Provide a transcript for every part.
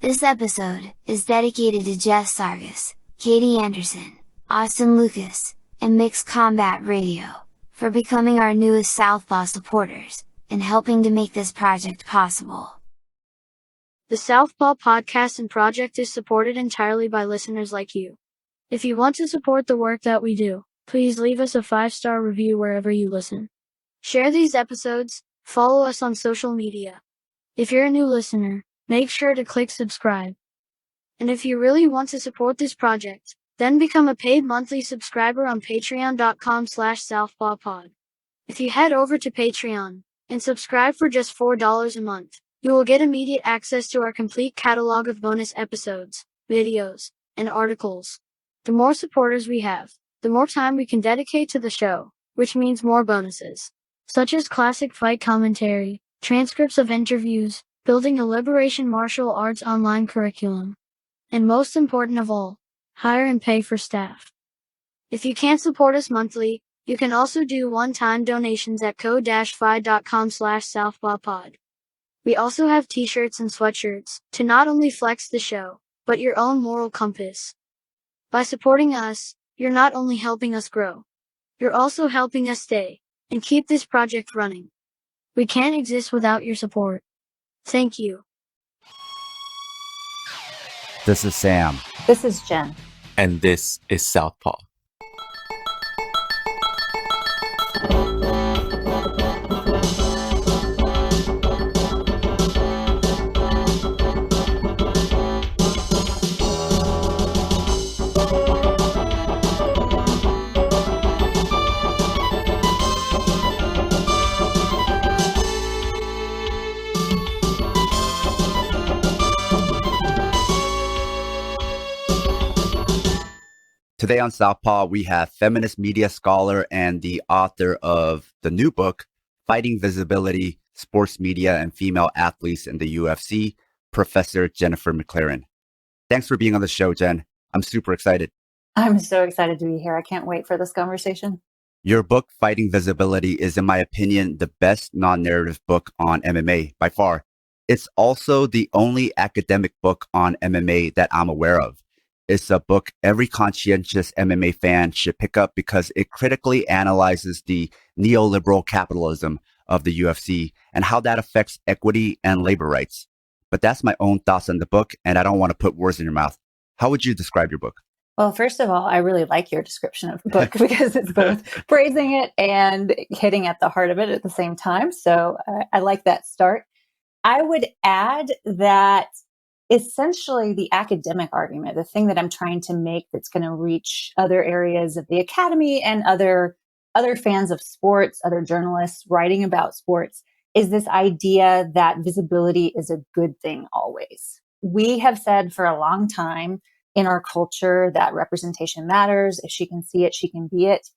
This episode is dedicated to Jess Sargis, Katie Anderson, Austin Lucas, and Mixed Combat Radio, for becoming our newest Southpaw supporters, and helping to make this project possible. The Southpaw podcast and project is supported entirely by listeners like you. If you want to support the work that we do, please leave us a 5-star review wherever you listen. Share these episodes, follow us on social media. If you're a new listener, make sure to click subscribe. And if you really want to support this project, then become a paid monthly subscriber on patreon.com/southpawpod. If you head over to Patreon and subscribe for just $4 a month, you will get immediate access to our complete catalog of bonus episodes, videos, and articles. The more supporters we have, the more time we can dedicate to the show, which means more bonuses, such as classic fight commentary, transcripts of interviews, building a liberation martial arts online curriculum, and most important of all, hire and pay for staff. If you can't support us monthly, you can also do one-time donations at ko-fi.com/southpawpod. We also have t-shirts and sweatshirts to not only flex the show, but your own moral compass. By supporting us, you're not only helping us grow, you're also helping us stay and keep this project running. We can't exist without your support. Thank you. This is Sam. This is Jen. And this is Southpaw. Today on Southpaw, we have feminist media scholar and the author of the new book, Fighting Visibility, Sports Media and Female Athletes in the UFC, Professor Jennifer McClearen. Thanks for being on the show, Jen. I'm super excited. I'm so excited to be here. I can't wait for this conversation. Your book, Fighting Visibility, is, in my opinion, the best non-narrative book on MMA by far. It's also the only academic book on MMA that I'm aware of. It's a book every conscientious MMA fan should pick up because it critically analyzes the neoliberal capitalism of the UFC and how that affects equity and labor rights. But that's my own thoughts on the book, and I don't want to put words in your mouth. How would you describe your book? Well, first of all, I really like your description of the book because it's both praising it and hitting at the heart of it at the same time. So I like that start. I would add that essentially the academic argument, the thing that I'm trying to make that's going to reach other areas of the academy and other fans of sports, other journalists writing about sports, is this idea that visibility is a good thing always. We have said for a long time in our culture that representation matters. If she can see it, she can be it,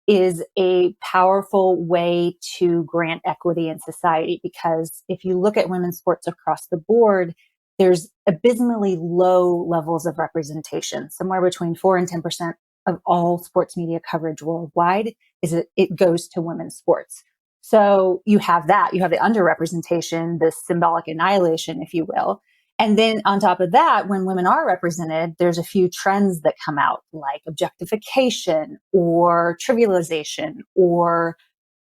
is a powerful way to grant equity in society. Because if you look at women's sports across the board, there's abysmally low levels of representation. Somewhere between 4 and 10% of all sports media coverage worldwide it goes to women's sports. So you have that. You have the underrepresentation, the symbolic annihilation, if you will. And then on top of that, when women are represented, there's a few trends that come out, like objectification or trivialization or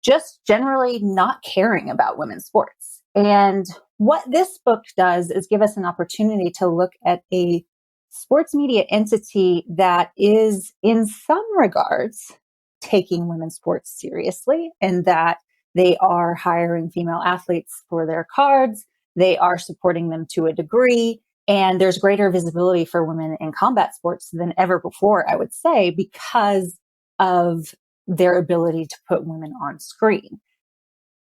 just generally not caring about women's sports. And what this book does is give us an opportunity to look at a sports media entity that is, in some regards, taking women's sports seriously, and that they are hiring female athletes for their cards. They are supporting them to a degree. And there's greater visibility for women in combat sports than ever before, I would say, because of their ability to put women on screen.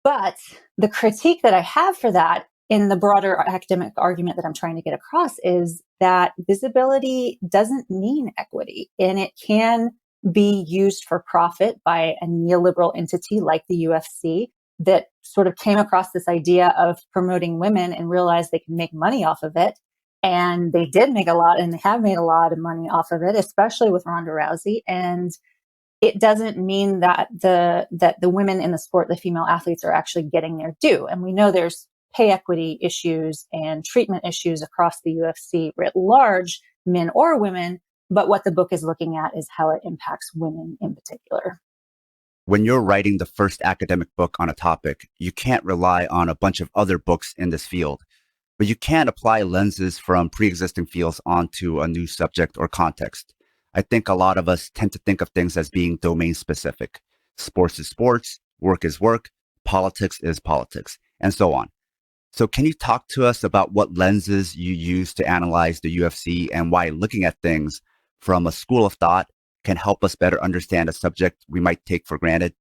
But the critique that I have for that in the broader academic argument that I'm trying to get across is that visibility doesn't mean equity, and it can be used for profit by a neoliberal entity like the UFC that sort of came across this idea of promoting women and realized they can make money off of it. And they did make a lot, and they have made a lot of money off of it, especially with Ronda Rousey. And it doesn't mean that the women in the sport, the female athletes, are actually getting their due. And we know there's pay equity issues and treatment issues across the UFC writ large, men or women. But what the book is looking at is how it impacts women in particular. When you're writing the first academic book on a topic, you can't rely on a bunch of other books in this field, but you can apply lenses from pre-existing fields onto a new subject or context. I think a lot of us tend to think of things as being domain specific. Sports is sports, work is work, politics is politics, and so on. So can you talk to us about what lenses you use to analyze the UFC and why looking at things from a school of thought can help us better understand a subject we might take for granted?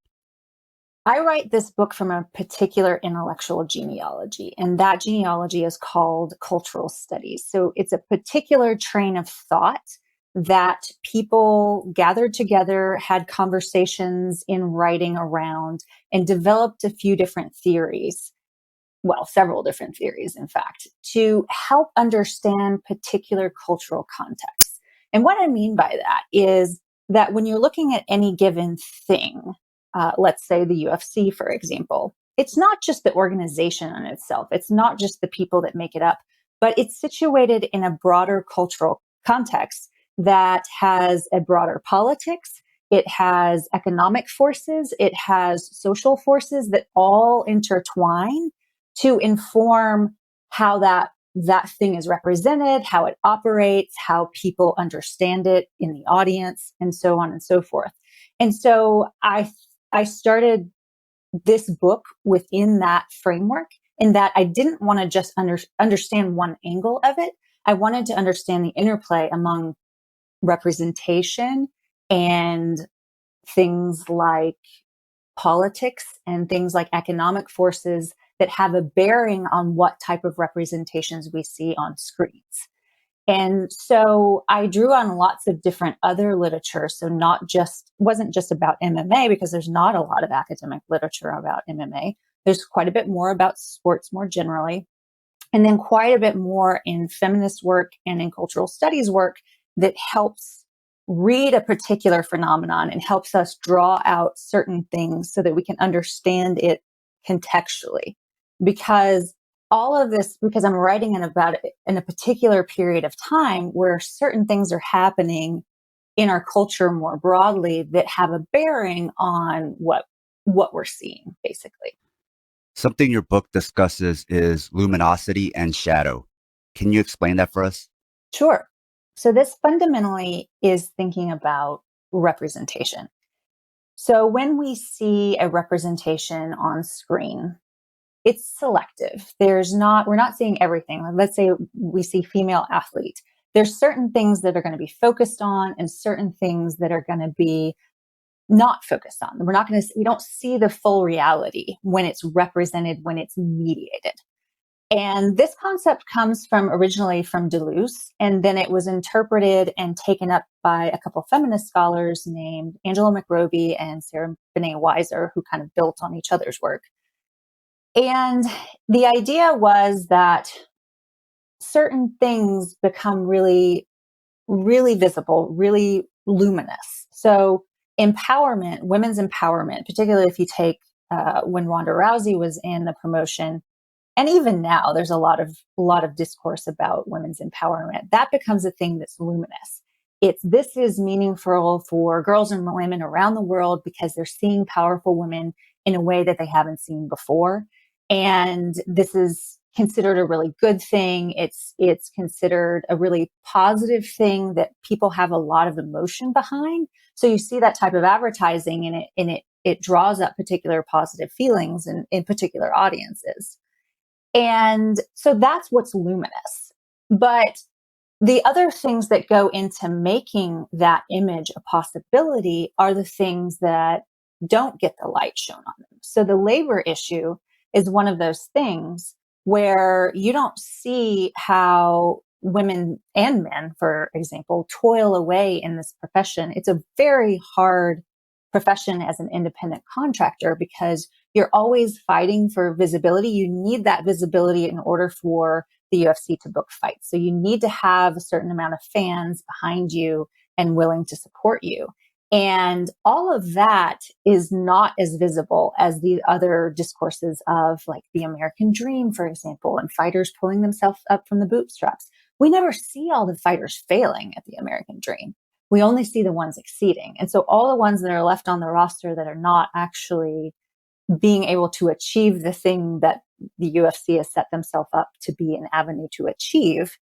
I write this book from a particular intellectual genealogy, and that genealogy is called cultural studies. So it's a particular train of thought that people gathered together, had conversations in writing around, and developed a few different theories. Well, several different theories, in fact, to help understand particular cultural contexts. And what I mean by that is that when you're looking at any given thing, let's say the UFC, for example, it's not just the organization in itself. It's not just the people that make it up, but it's situated in a broader cultural context that has a broader politics. It has economic forces. It has social forces that all intertwine to inform how that thing is represented, how it operates, how people understand it in the audience, and so on and so forth. And so I started this book within that framework, in that I didn't want to just understand one angle of it. I wanted to understand the interplay among representation and things like politics and things like economic forces that have a bearing on what type of representations we see on screens. And so I drew on lots of different other literature. So wasn't just about MMA, because there's not a lot of academic literature about MMA. There's quite a bit more about sports more generally, and then quite a bit more in feminist work and in cultural studies work that helps read a particular phenomenon and helps us draw out certain things so that we can understand it contextually. Because all of this, because I'm writing in a particular period of time where certain things are happening in our culture more broadly that have a bearing on what we're seeing, basically. Something your book discusses is luminosity and shadow. Can you explain that for us? Sure. So this fundamentally is thinking about representation. So when we see a representation on screen, it's selective. We're not seeing everything. Let's say we see female athlete. There's certain things that are going to be focused on and certain things that are going to be not focused on. We don't see the full reality when it's represented, when it's mediated. And this concept comes originally from Deleuze, and then it was interpreted and taken up by a couple of feminist scholars named Angela McRobbie and Sarah Benet Weiser, who kind of built on each other's work. And the idea was that certain things become really, really visible, really luminous. So empowerment, women's empowerment, particularly if you take when Ronda Rousey was in the promotion, and even now there's a lot of discourse about women's empowerment. That becomes a thing that's luminous. This is meaningful for girls and women around the world because they're seeing powerful women in a way that they haven't seen before. And this is considered a really good thing. It's considered a really positive thing that people have a lot of emotion behind. So you see that type of advertising and it draws up particular positive feelings in particular audiences. And so that's what's luminous. But the other things that go into making that image a possibility are the things that don't get the light shown on them. So the labor issue is one of those things where you don't see how women and men, for example, toil away in this profession. It's a very hard profession as an independent contractor because you're always fighting for visibility. You need that visibility in order for the UFC to book fights. So you need to have a certain amount of fans behind you and willing to support you. And all of that is not as visible as the other discourses of like the American dream, for example, and fighters pulling themselves up from the bootstraps. We never see all the fighters failing at the American dream. We only see the ones exceeding. And so all the ones that are left on the roster that are not actually being able to achieve the thing that the UFC has set themselves up to be an avenue to achieve,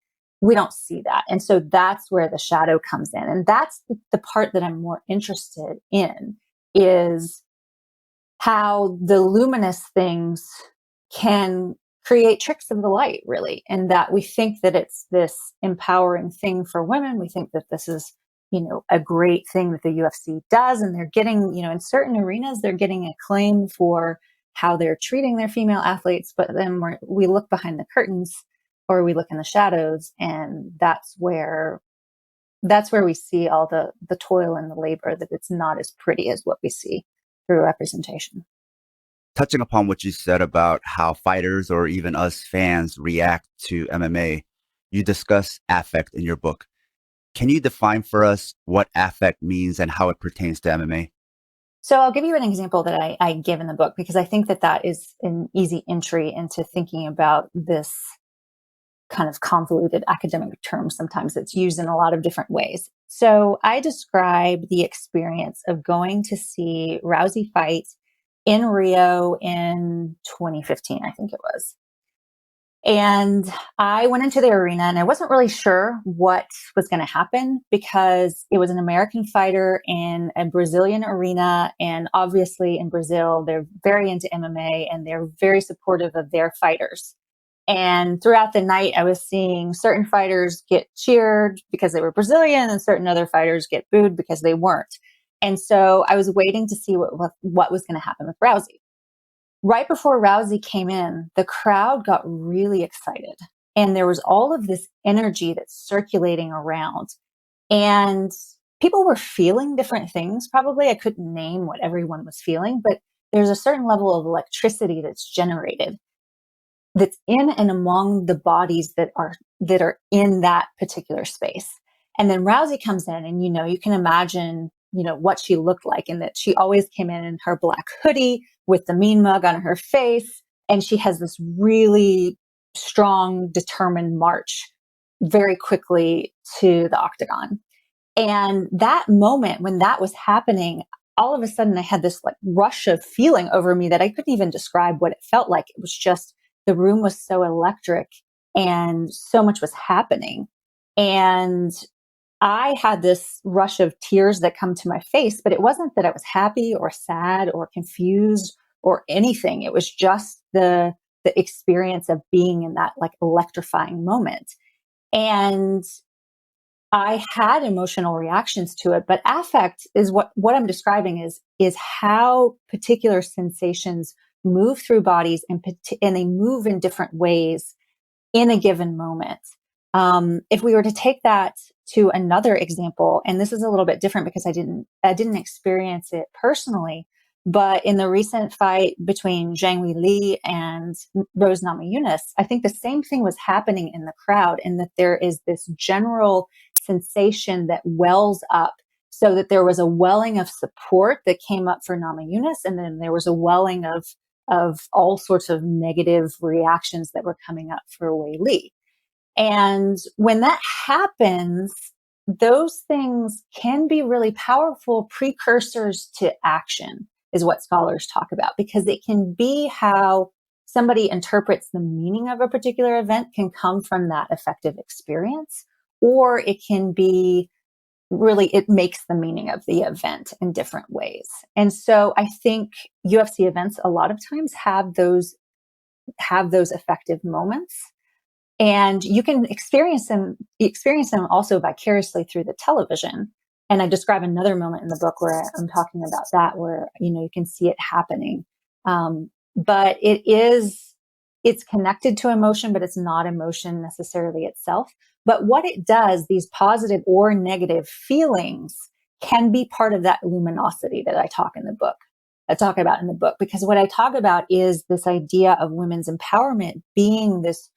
we don't see that. And so that's where the shadow comes in. And that's the part that I'm more interested in, is how the luminous things can create tricks of the light, really. And that we think that it's this empowering thing for women. We think that this is, a great thing that the UFC does. And they're getting, in certain arenas, they're getting acclaim for how they're treating their female athletes. But then we look behind the curtains, or we look in the shadows, and that's where we see all the toil and the labor, that it's not as pretty as what we see through representation. Touching upon what you said about how fighters or even us fans react to MMA, you discuss affect in your book. Can you define for us what affect means and how it pertains to MMA? So I'll give you an example that I give in the book, because I think that is an easy entry into thinking about this kind of convoluted academic term sometimes that's used in a lot of different ways. So I describe the experience of going to see Rousey fight in Rio in 2015, I think it was. And I went into the arena and I wasn't really sure what was going to happen, because it was an American fighter in a Brazilian arena. And obviously in Brazil, they're very into MMA and they're very supportive of their fighters. And throughout the night, I was seeing certain fighters get cheered because they were Brazilian and certain other fighters get booed because they weren't. And so I was waiting to see what was going to happen with Rousey. Right before Rousey came in, the crowd got really excited. And there was all of this energy that's circulating around. And people were feeling different things. Probably I couldn't name what everyone was feeling, but there's a certain level of electricity that's generated, that's in and among the bodies that are in that particular space. And then Rousey comes in, and you can imagine what she looked like, and that she always came in her black hoodie with the mean mug on her face, and she has this really strong, determined march very quickly to the octagon. And that moment when that was happening, all of a sudden I had this rush of feeling over me that I couldn't even describe what it felt like. It was just, the room was so electric and so much was happening. And I had this rush of tears that come to my face, but it wasn't that I was happy or sad or confused or anything. It was just the experience of being in that electrifying moment. And I had emotional reactions to it, but affect is what I'm describing is how particular sensations move through bodies, and they move in different ways in a given moment. If we were to take that to another example, and this is a little bit different because I didn't experience it personally, but in the recent fight between Zhang Weili and Rose Namajunas, I think the same thing was happening in the crowd, and that there is this general sensation that wells up, so that there was a welling of support that came up for Namajunas, and then there was a welling of all sorts of negative reactions that were coming up for Weili. And when that happens, those things can be really powerful precursors to action, is what scholars talk about, because it can be how somebody interprets the meaning of a particular event can come from that affective experience, or it can be really, it makes the meaning of the event in different ways. And so I think UFC events a lot of times have those affective moments. And you can experience them also vicariously through the television. And I describe another moment in the book where I'm talking about that, where, you can see it happening. But it's connected to emotion, but it's not emotion necessarily itself. But what it does, these positive or negative feelings can be part of that luminosity that I talk about in the book, because what I talk about is this idea of women's empowerment being this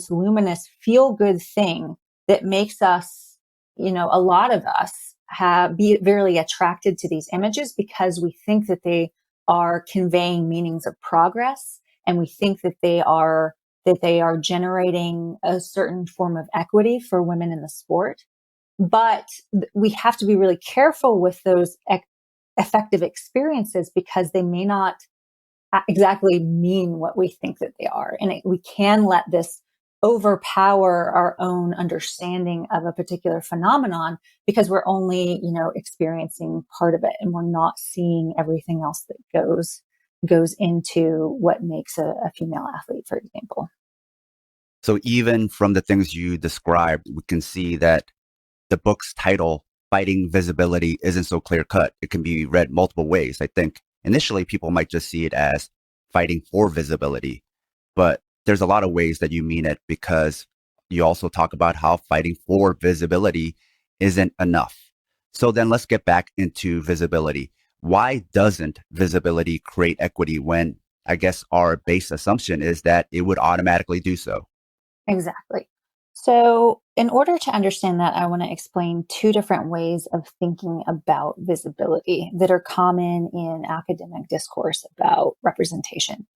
luminous feel-good thing that makes us, a lot of us be very attracted to these images because we think that they are conveying meanings of progress, and we think that they are generating a certain form of equity for women in the sport. But we have to be really careful with those effective experiences because they may not exactly mean what we think that they are. And we can let this overpower our own understanding of a particular phenomenon because we're only, experiencing part of it, and we're not seeing everything else that goes into what makes a female athlete, for example. So even from the things you described, we can see that the book's title, Fighting Visibility, isn't so clear cut. It can be read multiple ways. I think initially people might just see it as fighting for visibility, but there's a lot of ways that you mean it, because you also talk about how fighting for visibility isn't enough. So then let's get back into visibility. Why doesn't visibility create equity when I guess our base assumption is that it would automatically do so? Exactly. So in order to understand that, I want to explain two different ways of thinking about visibility that are common in academic discourse about representation.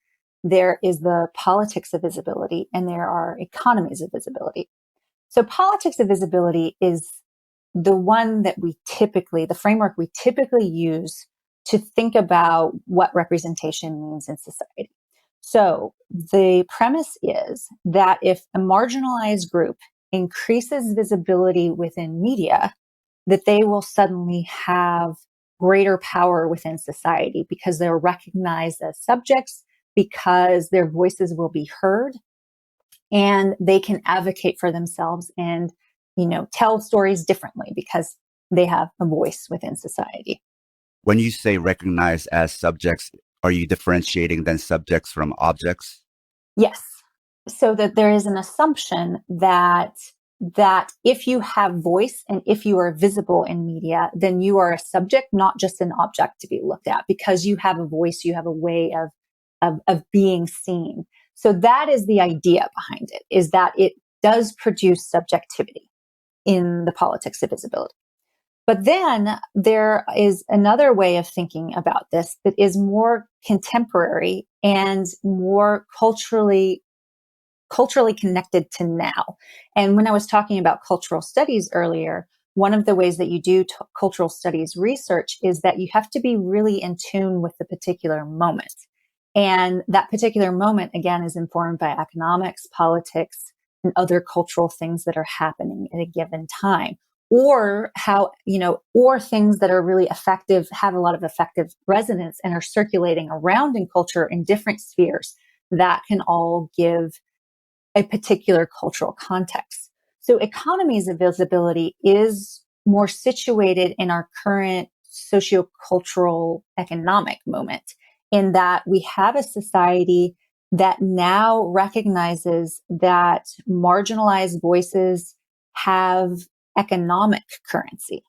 There is the politics of visibility, and there are economies of visibility. So politics of visibility is the one that the framework we typically use to think about what representation means in society. So the premise is that if a marginalized group increases visibility within media, that they will suddenly have greater power within society because they're recognized as subjects, because their voices will be heard, and they can advocate for themselves and, tell stories differently because they have a voice within society. When you say recognized as subjects, are you differentiating then subjects from objects? Yes. So that there is an assumption that if you have voice and if you are visible in media, then you are a subject, not just an object to be looked at, because you have a voice, you have a way of being seen. So that is the idea behind it, is that it does produce subjectivity in the politics of visibility. But then there is another way of thinking about this that is more contemporary and more culturally connected to now. And when I was talking about cultural studies earlier, one of the ways that you do cultural studies research is that you have to be really in tune with the particular moment. And that particular moment, again, is informed by economics, politics, and other cultural things that are happening at a given time. Or or things that are really effective, have a lot of effective resonance and are circulating around in culture in different spheres that can all give a particular cultural context. So economies of visibility is more situated in our current sociocultural economic moment, in that we have a society that now recognizes that marginalized voices have economic currency.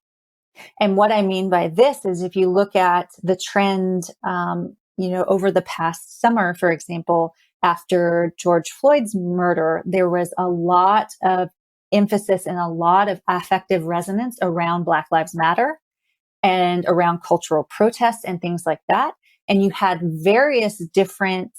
And what I mean by this is, if you look at the trend, over the past summer, for example, after George Floyd's murder, there was a lot of emphasis and a lot of affective resonance around Black Lives Matter and around cultural protests and things like that. And you had various different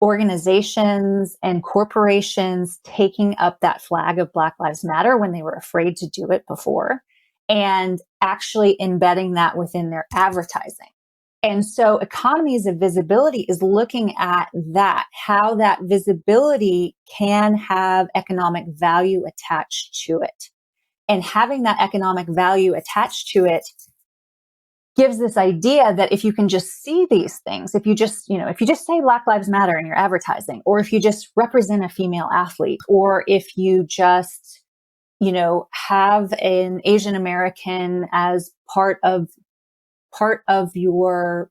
organizations and corporations taking up that flag of Black Lives Matter when they were afraid to do it before, and actually embedding that within their advertising. And so economies of visibility is looking at that, how that visibility can have economic value attached to it. And having that economic value attached to it gives this idea that if you can just see these things, if you just say Black Lives Matter in your advertising, or if you just represent a female athlete, or if you just, have an Asian American as part of your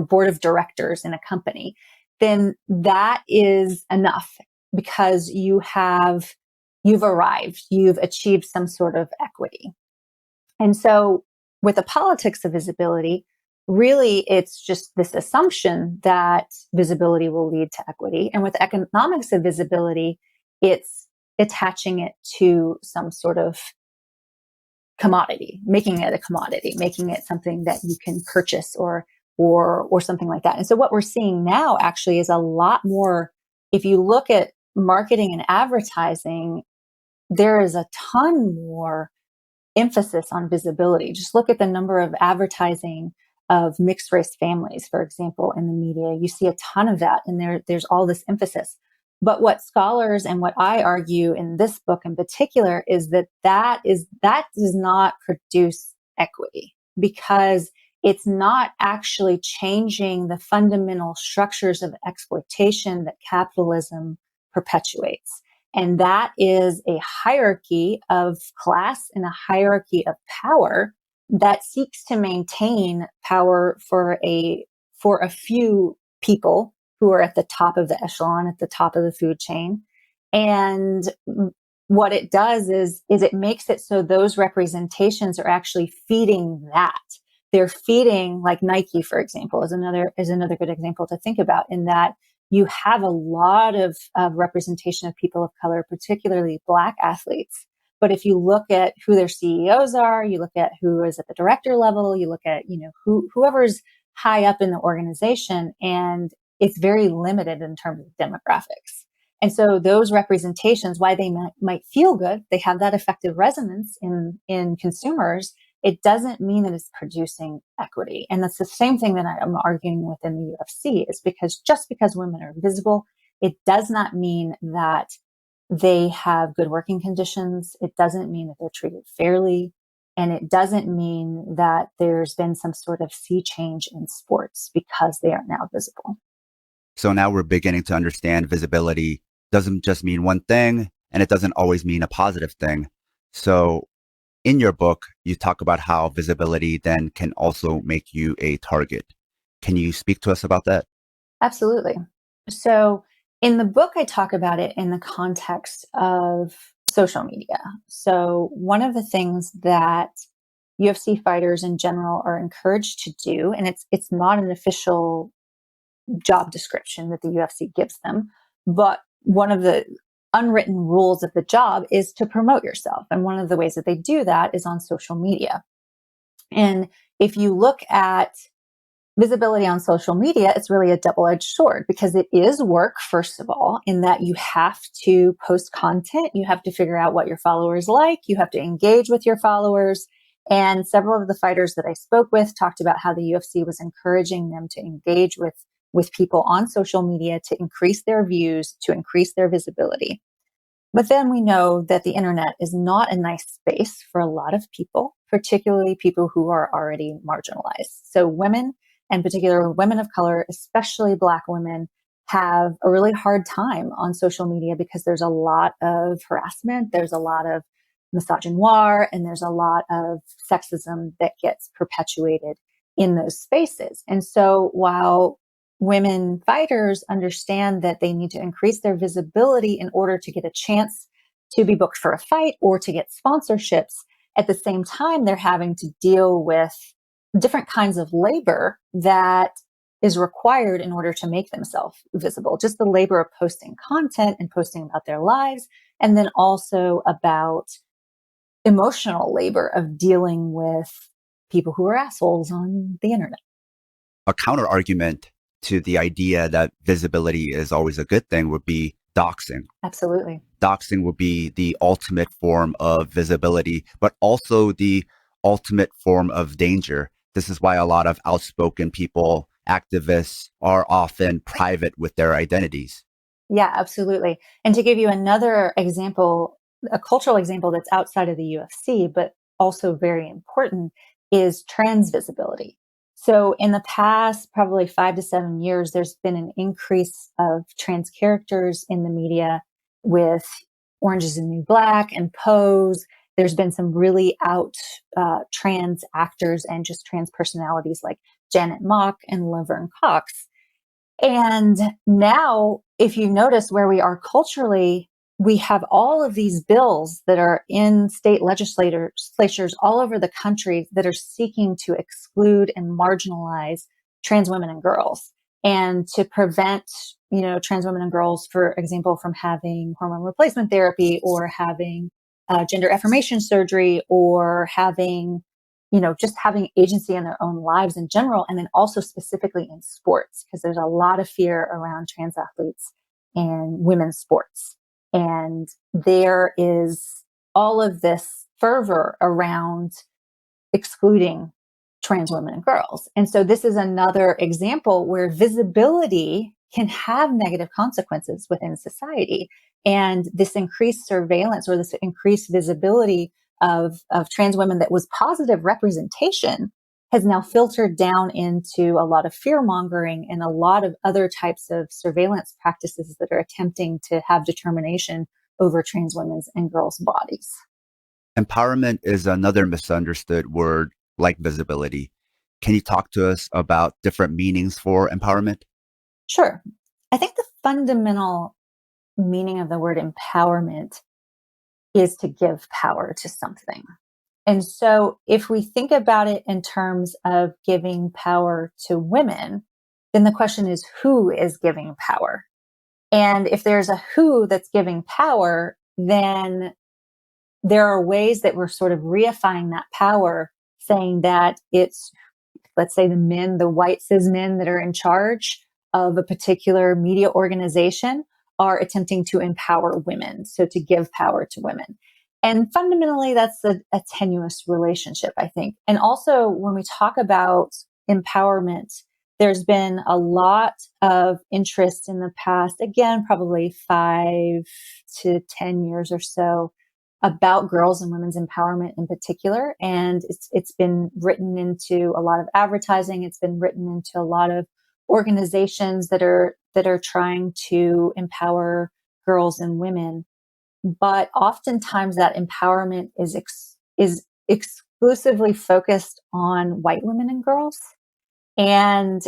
board of directors in a company, then that is enough, because you've arrived, you've achieved some sort of equity. And so with the politics of visibility, really it's just this assumption that visibility will lead to equity. And with economics of visibility, it's attaching it to some sort of commodity, making it something that you can purchase or something like that. And so what we're seeing now actually is a lot more. If you look at marketing and advertising, there is a ton more emphasis on visibility. Just look at the number of advertising of mixed race families, for example, in the media. You see a ton of that, and there's all this emphasis. But what scholars and what I argue in this book in particular is that does not produce equity, because it's not actually changing the fundamental structures of exploitation that capitalism perpetuates. And that is a hierarchy of class and a hierarchy of power that seeks to maintain power for a few people who are at the top of the echelon, at the top of the food chain. And what it does is it makes it so those representations are actually feeding that. They're feeding, like Nike, for example, is another good example to think about, in that you have a lot of representation of people of color, particularly Black athletes. But if you look at who their CEOs are, you look at who is at the director level, you look at, whoever's high up in the organization, and it's very limited in terms of demographics. And so those representations, why they might feel good, they have that effective resonance in consumers. It doesn't mean that it's producing equity. And that's the same thing that I'm arguing within the UFC, is because just because women are visible, it does not mean that they have good working conditions. It doesn't mean that they're treated fairly. And it doesn't mean that there's been some sort of sea change in sports because they are now visible. So now we're beginning to understand visibility doesn't just mean one thing, and it doesn't always mean a positive thing. So in your book, you talk about how visibility then can also make you a target. Can you speak to us about that? Absolutely. So in the book, I talk about it in the context of social media. So one of the things that UFC fighters in general are encouraged to do, and it's not an official job description that the UFC gives them, but one of the unwritten rules of the job is to promote yourself. And one of the ways that they do that is on social media. And if you look at visibility on social media, it's really a double-edged sword, because it is work, first of all, in that you have to post content. You have to figure out what your followers like. You have to engage with your followers. And several of the fighters that I spoke with talked about how the UFC was encouraging them to engage with people on social media to increase their views, to increase their visibility. But then we know that the internet is not a nice space for a lot of people, particularly people who are already marginalized. So women, and particularly women of color, especially Black women, have a really hard time on social media because there's a lot of harassment, there's a lot of misogynoir, and there's a lot of sexism that gets perpetuated in those spaces. And so while women fighters understand that they need to increase their visibility in order to get a chance to be booked for a fight or to get sponsorships, at the same time, they're having to deal with different kinds of labor that is required in order to make themselves visible. Just the labor of posting content and posting about their lives, and then also about emotional labor of dealing with people who are assholes on the internet. A counter argument to the idea that visibility is always a good thing would be doxing. Absolutely. Doxing would be the ultimate form of visibility, but also the ultimate form of danger. This is why a lot of outspoken people, activists, are often private with their identities. Yeah, absolutely. And to give you another example, a cultural example that's outside of the UFC, but also very important, is trans visibility. So in the past, probably 5 to 7 years, there's been an increase of trans characters in the media with Orange is the New Black and Pose. There's been some really out trans actors and just trans personalities like Janet Mock and Laverne Cox. And now, if you notice where we are culturally, we have all of these bills that are in state legislatures all over the country that are seeking to exclude and marginalize trans women and girls, and to prevent, trans women and girls, for example, from having hormone replacement therapy or having gender affirmation surgery or having, just having agency in their own lives in general. And then also specifically in sports, because there's a lot of fear around trans athletes and women's sports. And there is all of this fervor around excluding trans women and girls. And so this is another example where visibility can have negative consequences within society. And this increased surveillance or this increased visibility of trans women that was positive representation has now filtered down into a lot of fear mongering and a lot of other types of surveillance practices that are attempting to have determination over trans women's and girls' bodies. Empowerment is another misunderstood word like visibility. Can you talk to us about different meanings for empowerment? Sure. I think the fundamental meaning of the word empowerment is to give power to something. And so if we think about it in terms of giving power to women, then the question is, who is giving power? And if there's a who that's giving power, then there are ways that we're sort of reifying that power, saying that it's, let's say, the men, the white cis men that are in charge of a particular media organization are attempting to empower women. So to give power to women. And fundamentally, that's a tenuous relationship, I think. And also, when we talk about empowerment, there's been a lot of interest in the past, again, probably 5 to 10 years or so, about girls and women's empowerment in particular. And it's been written into a lot of advertising. It's been written into a lot of organizations that are trying to empower girls and women. But oftentimes that empowerment is exclusively focused on white women and girls, and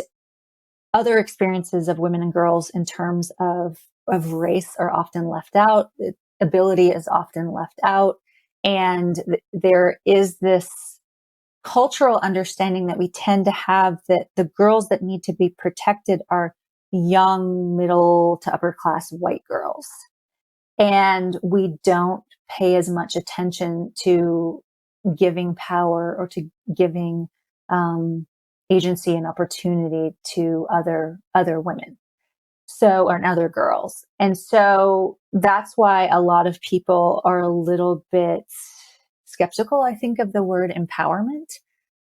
other experiences of women and girls in terms of race are often left out. Ability is often left out. And there is this cultural understanding that we tend to have that the girls that need to be protected are young, middle to upper class white girls. And we don't pay as much attention to giving power or to giving agency and opportunity to other women. And other girls. And so that's why a lot of people are a little bit skeptical, I think, of the word empowerment.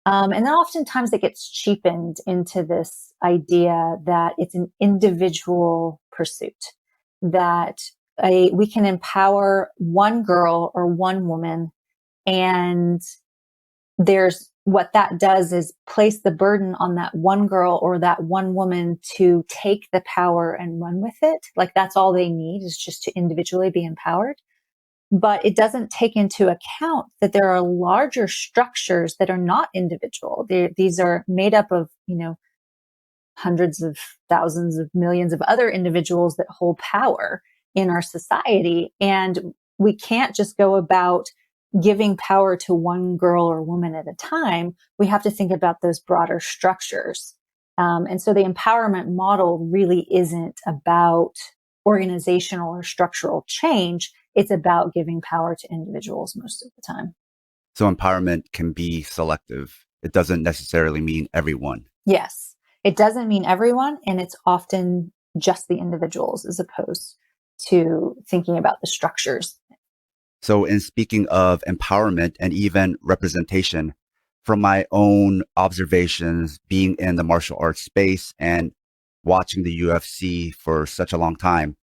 And then oftentimes it gets cheapened into this idea that it's an individual pursuit, that we can empower one girl or one woman, and what that does is place the burden on that one girl or that one woman to take the power and run with it. Like that's all they need is just to individually be empowered. But it doesn't take into account that there are larger structures that are not individual. These are made up of, hundreds of thousands of millions of other individuals that hold power in our society. And we can't just go about giving power to one girl or woman at a time. We have to think about those broader structures. And so the empowerment model really isn't about organizational or structural change. It's about giving power to individuals most of the time. So empowerment can be selective. It doesn't necessarily mean everyone. Yes, it doesn't mean everyone. And it's often just the individuals as opposed to thinking about the structures. So in speaking of empowerment and even representation, from my own observations being in the martial arts space and watching the UFC for such a long time,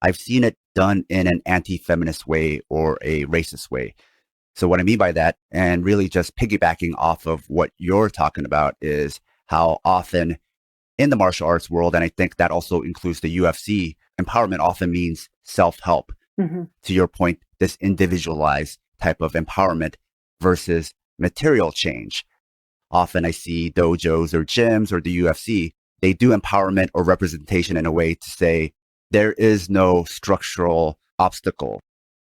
I've seen it done in an anti-feminist way or a racist way. So what I mean by that, and really just piggybacking off of what you're talking about, is how often in the martial arts world, and I think that also includes the UFC, empowerment often means self-help. Mm-hmm. To your point, this individualized type of empowerment versus material change. Often I see dojos or gyms or the UFC, they do empowerment or representation in a way to say, there is no structural obstacle.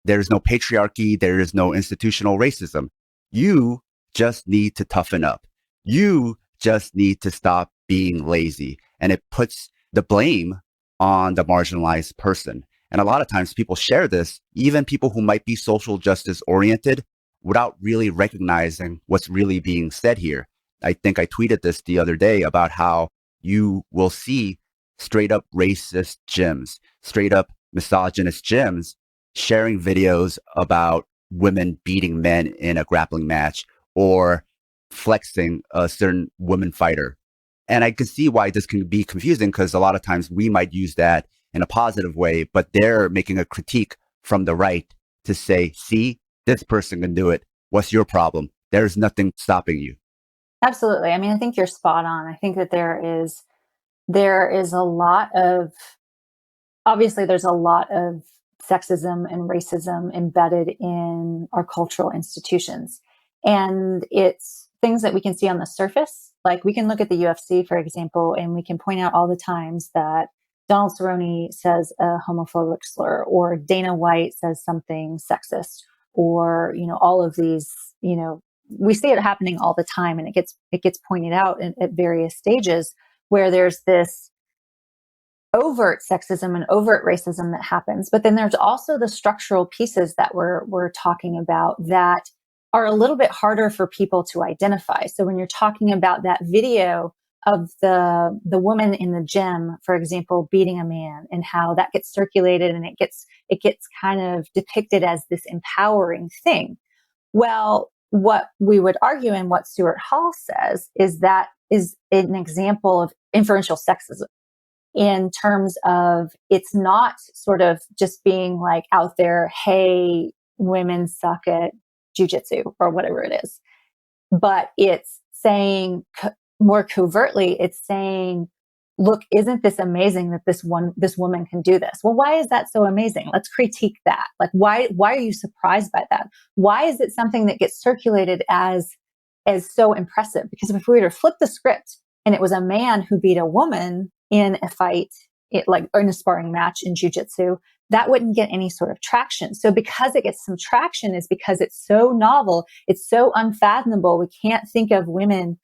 There is no patriarchy. There is no institutional racism. You just need to toughen up. You just need to stop being lazy. And it puts the blame on the marginalized person. And a lot of times people share this, even people who might be social justice oriented, without really recognizing what's really being said here. I think I tweeted this the other day about how you will see straight up racist gyms, straight up misogynist gyms sharing videos about women beating men in a grappling match or flexing a certain woman fighter. And I can see why this can be confusing because a lot of times we might use that in a positive way, but they're making a critique from the right to say, see, this person can do it. What's your problem? There's nothing stopping you. Absolutely. I mean, I think you're spot on. I think that there is a lot of, obviously there's a lot of sexism and racism embedded in our cultural institutions. And it's things that we can see on the surface. Like we can look at the UFC, for example, and we can point out all the times that Donald Cerrone says a homophobic slur, or Dana White says something sexist, or, all of these, we see it happening all the time, and it gets pointed out at various stages where there's this overt sexism and overt racism that happens. But then there's also the structural pieces that we're talking about that are a little bit harder for people to identify. So when you're talking about that video of the woman in the gym, for example, beating a man, and how that gets circulated and it gets kind of depicted as this empowering thing. Well, what we would argue and what Stuart Hall says is that is an example of inferential sexism, in terms of it's not sort of just being like out there, hey, women suck at jujitsu or whatever it is, but it's saying more covertly, it's saying, look, isn't this amazing that this woman can do this? Well, why is that so amazing? Let's critique that. Like, why are you surprised by that? Why is it something that gets circulated as so impressive? Because if we were to flip the script and it was a man who beat a woman in a fight, or in a sparring match in jujitsu, that wouldn't get any sort of traction. So because it gets some traction is because it's so novel, it's so unfathomable. We can't think of women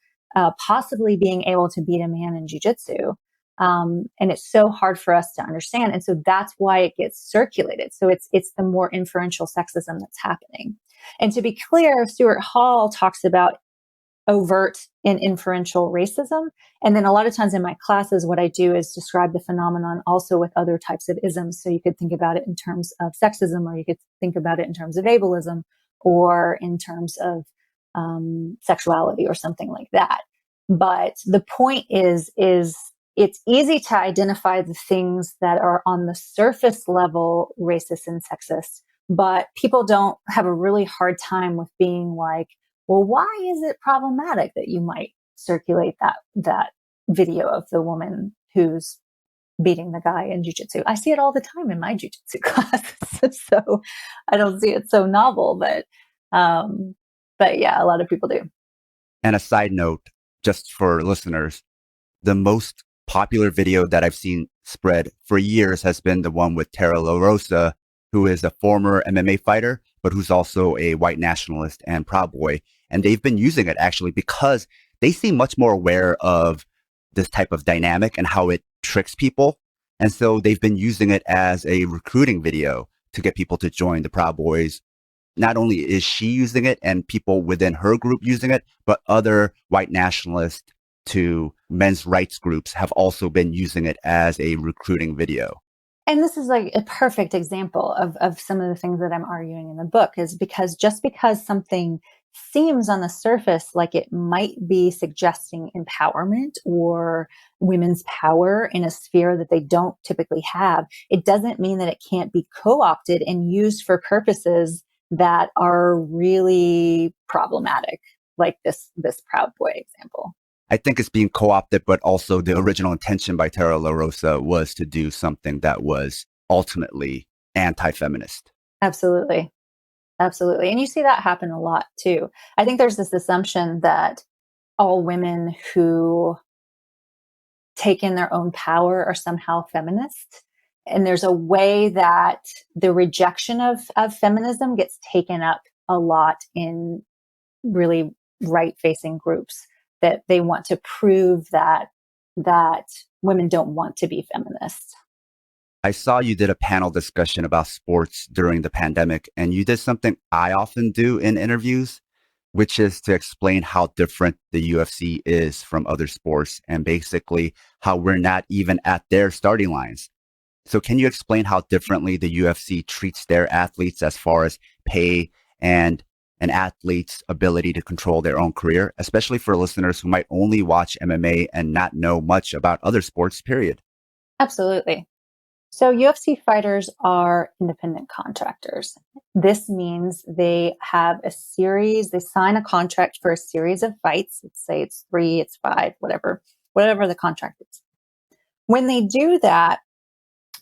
possibly being able to beat a man in jujitsu. And it's so hard for us to understand. And so that's why it gets circulated. So it's the more inferential sexism that's happening. And to be clear, Stuart Hall talks about overt and inferential racism. And then a lot of times in my classes, what I do is describe the phenomenon also with other types of isms. So you could think about it in terms of sexism, or you could think about it in terms of ableism, or in terms of sexuality or something like that. But the point is it's easy to identify the things that are on the surface level racist and sexist, but people don't have a really hard time with being like, well, why is it problematic that you might circulate that video of the woman who's beating the guy in jujitsu? I see it all the time in my jujitsu classes, so I don't see it so novel, but yeah, a lot of people do. And a side note, just for listeners, the most popular video that I've seen spread for years has been the one with Tara La Rosa, who is a former MMA fighter, but who's also a white nationalist and Proud Boy. And they've been using it actually because they seem much more aware of this type of dynamic and how it tricks people. And so they've been using it as a recruiting video to get people to join the Proud Boys. Not only is she using it and people within her group using it, but other white nationalist to men's rights groups have also been using it as a recruiting video. And this is like a perfect example of some of the things that I'm arguing in the book, is because just because something seems on the surface like it might be suggesting empowerment or women's power in a sphere that they don't typically have, it doesn't mean that it can't be co-opted and used for purposes that are really problematic, like this Proud Boy example. I think it's being co-opted, but also the original intention by Tara La Rosa was to do something that was ultimately anti-feminist. Absolutely. Absolutely. And you see that happen a lot too. I think there's this assumption that all women who take in their own power are somehow feminist. And there's a way that the rejection of feminism gets taken up a lot in really right-facing groups, that they want to prove that women don't want to be feminists. I saw you did a panel discussion about sports during the pandemic, and you did something I often do in interviews, which is to explain how different the UFC is from other sports and basically how we're not even at their starting lines. So can you explain how differently the UFC treats their athletes as far as pay and an athlete's ability to control their own career, especially for listeners who might only watch MMA and not know much about other sports, period? Absolutely. So UFC fighters are independent contractors. This means they have they sign a contract for a series of fights. Let's say it's 3, it's 5, whatever the contract is. When they do that,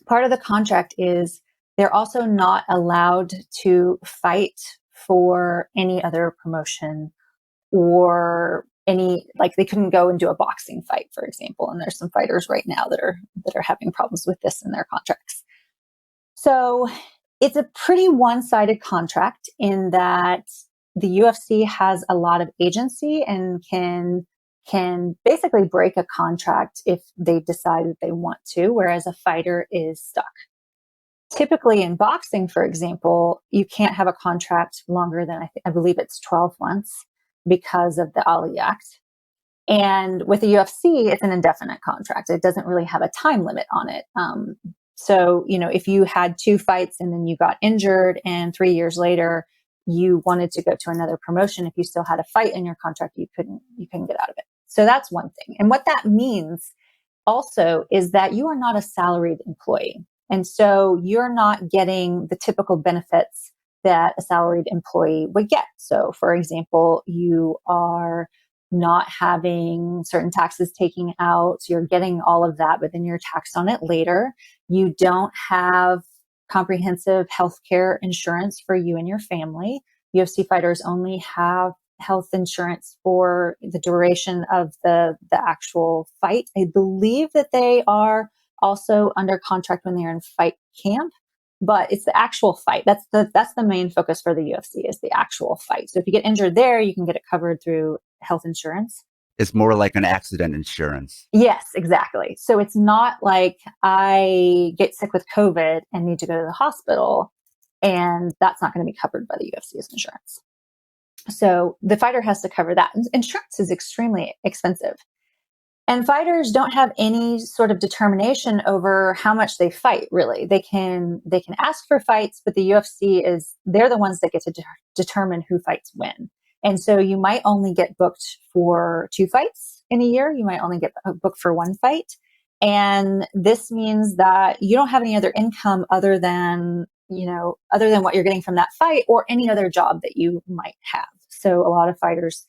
part of the contract is they're also not allowed to fight for any other promotion or they couldn't go and do a boxing fight, for example. And there's some fighters right now that are having problems with this in their contracts. So it's a pretty one-sided contract in that the UFC has a lot of agency and can basically break a contract if they decide that they want to, whereas a fighter is stuck. Typically in boxing, for example, you can't have a contract longer than I believe it's 12 months because of the Ali Act. And with the UFC, it's an indefinite contract. It doesn't really have a time limit on it. So, if you had 2 fights and then you got injured and 3 years later you wanted to go to another promotion, if you still had a fight in your contract, you couldn't get out of it. So that's one thing. And what that means also is that you are not a salaried employee. And so you're not getting the typical benefits that a salaried employee would get. So for example, you are not having certain taxes taken out. You're getting all of that, but then you're taxed on it later. You don't have comprehensive healthcare insurance for you and your family. UFC fighters only have health insurance for the duration of the actual fight. I believe that they are also under contract when they're in fight camp, but it's the actual fight. That's the main focus for the UFC is the actual fight. So if you get injured there, you can get it covered through health insurance. It's more like an accident insurance. Yes, exactly. So it's not like I get sick with COVID and need to go to the hospital, and that's not going to be covered by the UFC's insurance. So the fighter has to cover that. Insurance is extremely expensive. And fighters don't have any sort of determination over how much they fight, really. They can ask for fights, but the UFC they're the ones that get to determine who fights when. And so you might only get booked for 2 fights in a year. You might only get booked for 1 fight. And this means that you don't have any other income other than what you're getting from that fight or any other job that you might have. So a lot of fighters,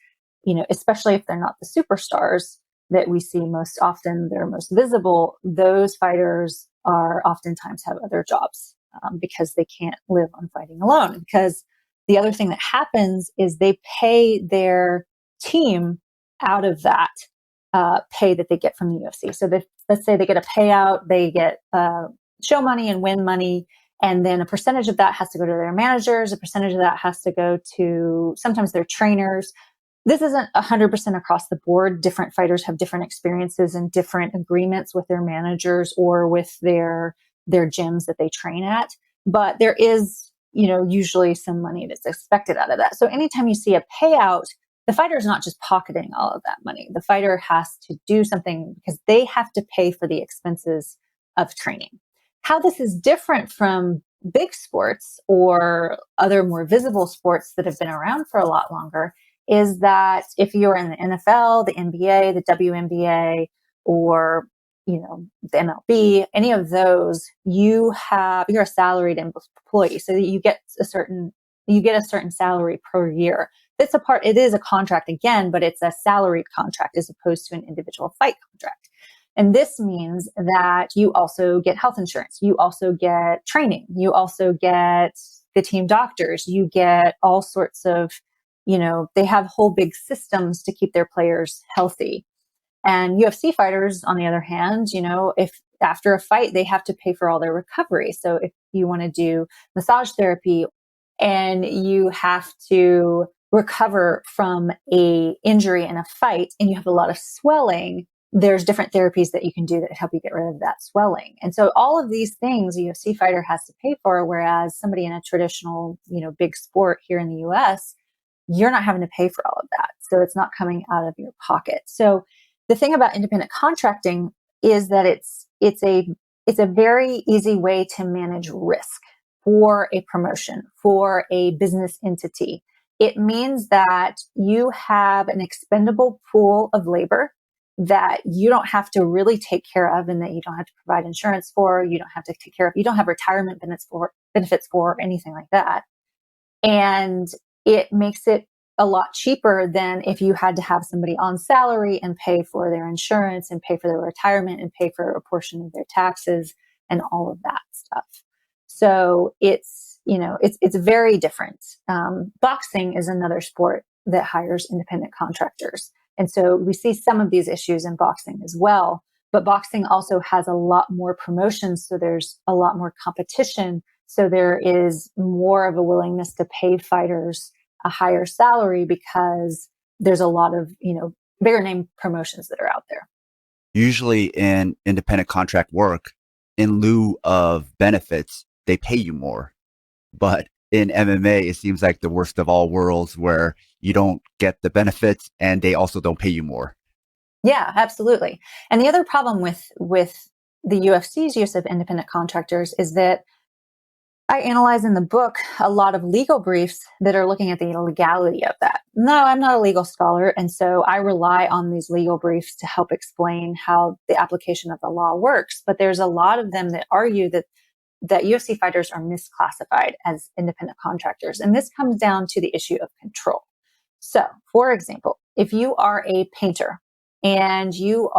especially if they're not the superstars that we see most often, they're most visible, those fighters are oftentimes have other jobs because they can't live on fighting alone. Because the other thing that happens is they pay their team out of that pay that they get from the UFC. So let's say they get a payout, they get show money and win money, and then a percentage of that has to go to their managers, a percentage of that has to go to sometimes their trainers. This isn't 100% across the board. Different fighters have different experiences and different agreements with their managers or with their gyms that they train at. But there is, usually some money that's expected out of that. So anytime you see a payout, the fighter is not just pocketing all of that money. The fighter has to do something because they have to pay for the expenses of training. How this is different from big sports or other more visible sports that have been around for a lot longer is that if you're in the NFL, the NBA, the WNBA, or the MLB, any of those, you're a salaried employee, so that you get a certain salary per year. It is a contract again, but it's a salaried contract as opposed to an individual fight contract. And this means that you also get health insurance. You also get training. You also get the team doctors. You get all sorts of, they have whole big systems to keep their players healthy. And UFC fighters, on the other hand, if after a fight, they have to pay for all their recovery. So if you want to do massage therapy and you have to recover from a injury in a fight and you have a lot of swelling, there's different therapies that you can do that help you get rid of that swelling. And so all of these things a UFC fighter has to pay for, whereas somebody in a traditional, big sport here in the US, you're not having to pay for all of that. So it's not coming out of your pocket. So the thing about independent contracting is that it's a very easy way to manage risk for a promotion, for a business entity. It means that you have an expendable pool of labor that you don't have to really take care of, and that you don't have to provide insurance for, you don't have to take care of, you don't have retirement benefits for, anything like that. And it makes it a lot cheaper than if you had to have somebody on salary and pay for their insurance and pay for their retirement and pay for a portion of their taxes and all of that stuff. So it's very different. Boxing is another sport that hires independent contractors. And so we see some of these issues in boxing as well, but boxing also has a lot more promotions. So there's a lot more competition. So there is more of a willingness to pay fighters a higher salary because there's a lot of, bigger name promotions that are out there. Usually in independent contract work, in lieu of benefits, they pay you more. But in MMA, it seems like the worst of all worlds where you don't get the benefits and they also don't pay you more. Yeah, absolutely. And the other problem with the UFC's use of independent contractors is that I analyze in the book a lot of legal briefs that are looking at the legality of that. No, I'm not a legal scholar. And so I rely on these legal briefs to help explain how the application of the law works. But there's a lot of them that argue that UFC fighters are misclassified as independent contractors. And this comes down to the issue of control. So, for example, if you are a painter and you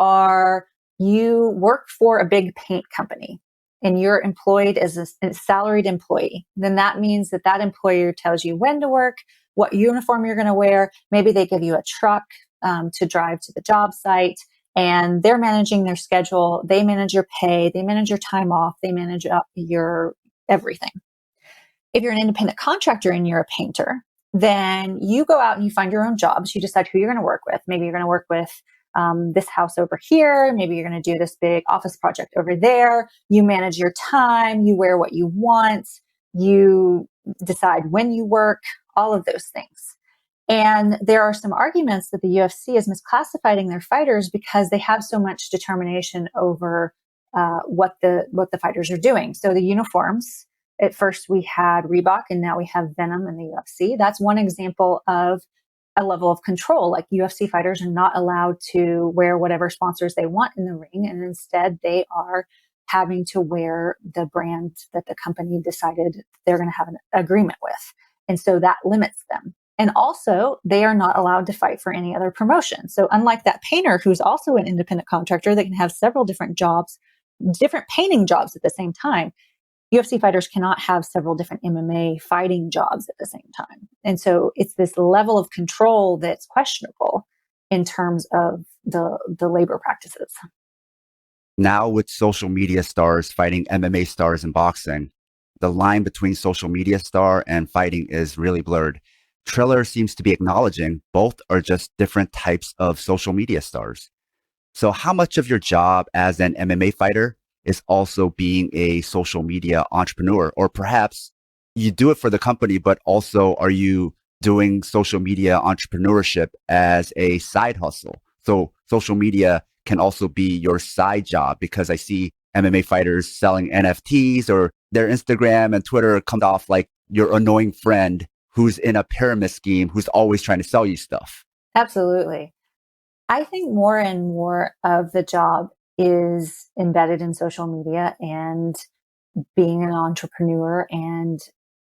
work for a big paint company and you're employed as a salaried employee, then that means that employer tells you when to work, what uniform you're going to wear. Maybe they give you a truck to drive to the job site, and they're managing their schedule. They manage your pay. They manage your time off. They manage your everything. If you're an independent contractor and you're a painter, then you go out and you find your own jobs. You decide who you're going to work with. Maybe you're going to work with this house over here. Maybe you're going to do this big office project over there. You manage your time. You wear what you want. You decide when you work, all of those things. And there are some arguments that the UFC is misclassifying their fighters because they have so much determination over what the fighters are doing. So the uniforms, at first we had Reebok and now we have Venom in the UFC. That's one example of a level of control. Like UFC fighters are not allowed to wear whatever sponsors they want in the ring. And instead they are having to wear the brand that the company decided they're going to have an agreement with. And so that limits them. And also, they are not allowed to fight for any other promotion. So unlike that painter, who's also an independent contractor that can have several different jobs, different painting jobs at the same time, UFC fighters cannot have several different MMA fighting jobs at the same time. And so it's this level of control that's questionable in terms of the labor practices. Now with social media stars fighting MMA stars in boxing, the line between social media star and fighting is really blurred. Triller seems to be acknowledging both are just different types of social media stars. So how much of your job as an MMA fighter is also being a social media entrepreneur? Or perhaps you do it for the company, but also are you doing social media entrepreneurship as a side hustle? So social media can also be your side job, because I see MMA fighters selling NFTs, or their Instagram and Twitter comes off like your annoying friend who's in a pyramid scheme, who's always trying to sell you stuff. Absolutely. I think more and more of the job is embedded in social media and being an entrepreneur. And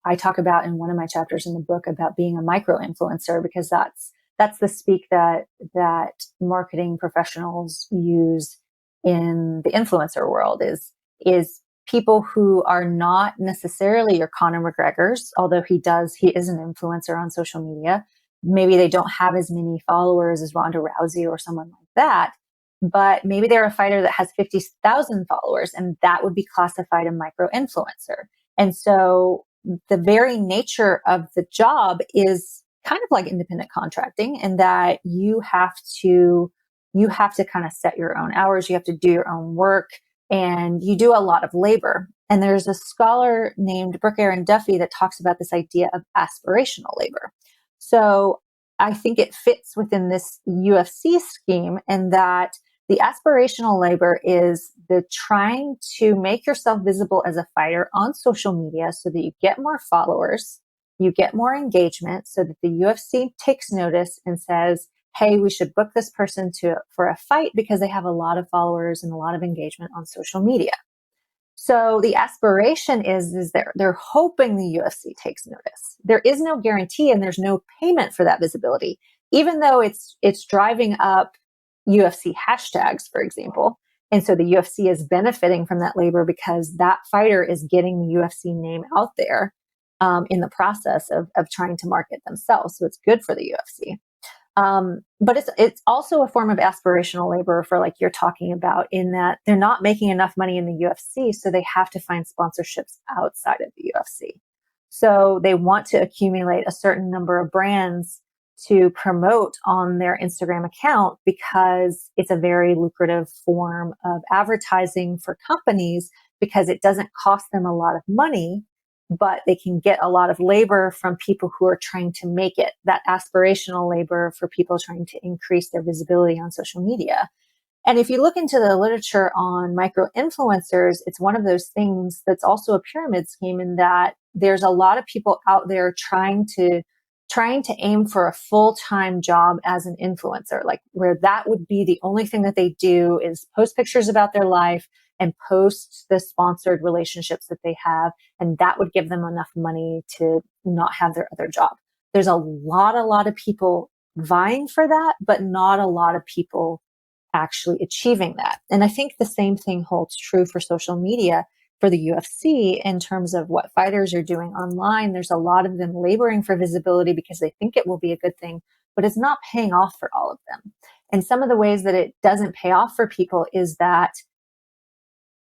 I talk about in one of my chapters in the book about being a micro influencer, because that's the speak that marketing professionals use in the influencer world is people who are not necessarily your Conor McGregors, although he is an influencer on social media. Maybe they don't have as many followers as Ronda Rousey or someone like that, but maybe they're a fighter that has 50,000 followers, and that would be classified a micro influencer. And so the very nature of the job is kind of like independent contracting, in that you have to you have to kind of set your own hours. You have to do your own work, and you do a lot of labor. And there's a scholar named Brooke Aaron Duffy that talks about this idea of aspirational labor. So I think it fits within this UFC scheme, in that the aspirational labor is the trying to make yourself visible as a fighter on social media so that you get more followers, you get more engagement, so that the UFC takes notice and says, hey, we should book this person for a fight because they have a lot of followers and a lot of engagement on social media. So the aspiration is they're hoping the UFC takes notice. There is no guarantee and there's no payment for that visibility, even though it's driving up UFC hashtags, for example. And so the UFC is benefiting from that labor because that fighter is getting the UFC name out there in the process of trying to market themselves. So it's good for the UFC. But it's also a form of aspirational labor for, like you're talking about, in that they're not making enough money in the UFC, so they have to find sponsorships outside of the UFC. So they want to accumulate a certain number of brands to promote on their Instagram account because it's a very lucrative form of advertising for companies, because it doesn't cost them a lot of money, but they can get a lot of labor from people who are trying to make it, that aspirational labor for people trying to increase their visibility on social media. And if you look into the literature on micro-influencers, it's one of those things that's also a pyramid scheme, in that there's a lot of people out there trying to aim for a full-time job as an influencer, like where that would be the only thing that they do is post pictures about their life and post the sponsored relationships that they have. And that would give them enough money to not have their other job. There's a lot of people vying for that, but not a lot of people actually achieving that. And I think the same thing holds true for social media for the UFC in terms of what fighters are doing online. There's a lot of them laboring for visibility because they think it will be a good thing, but it's not paying off for all of them. And some of the ways that it doesn't pay off for people is that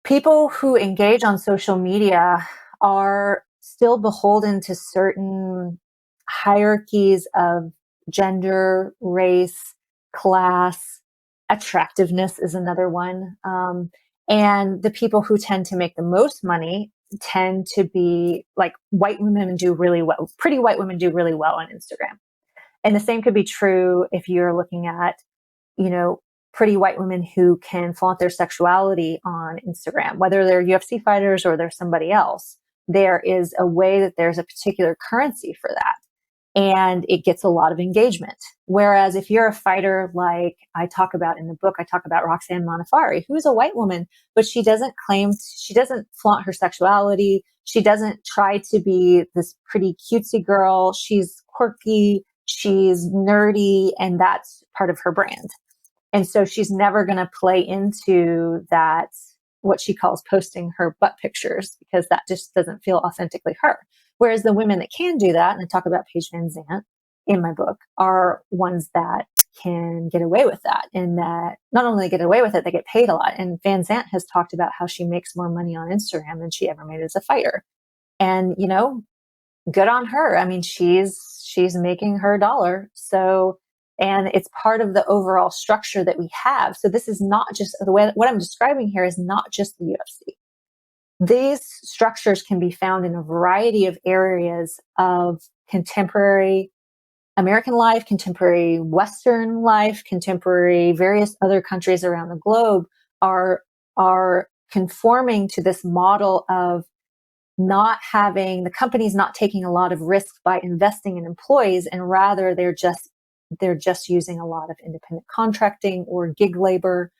people who engage on social media are still beholden to certain hierarchies of gender, race, class. Attractiveness is another one. And the people who tend to make the most money tend to be like white women do really well. Pretty white women do really well on Instagram. And the same could be true if you're looking at, pretty white women who can flaunt their sexuality on Instagram, whether they're UFC fighters or they're somebody else. There is a way that there's a particular currency for that. And it gets a lot of engagement. Whereas if you're a fighter, like I talk about in the book, I talk about Roxanne Modafferi, who is a white woman, but she doesn't flaunt her sexuality. She doesn't try to be this pretty cutesy girl. She's quirky, she's nerdy, and that's part of her brand. And so she's never going to play into that, what she calls posting her butt pictures, because that just doesn't feel authentically her. Whereas the women that can do that, and I talk about Paige Van Zandt in my book, are ones that can get away with that. And that not only get away with it, they get paid a lot. And Van Zandt has talked about how she makes more money on Instagram than she ever made as a fighter. And, good on her. I mean, she's making her dollar. So, and it's part of the overall structure that we have. So this is not just what I'm describing here is not just the UFC. These structures can be found in a variety of areas of contemporary American life, contemporary Western life, contemporary various other countries around the globe are conforming to this model of not having the companies not taking a lot of risk by investing in employees, and rather they're just using a lot of independent contracting or gig labor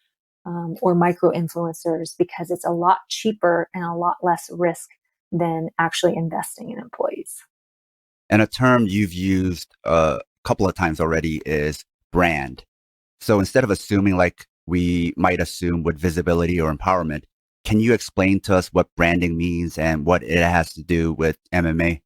or micro influencers, because it's a lot cheaper and a lot less risk than actually investing in employees. And a term you've used a couple of times already is brand. So instead of assuming like we might assume with visibility or empowerment, can you explain to us what branding means and what it has to do with MMA?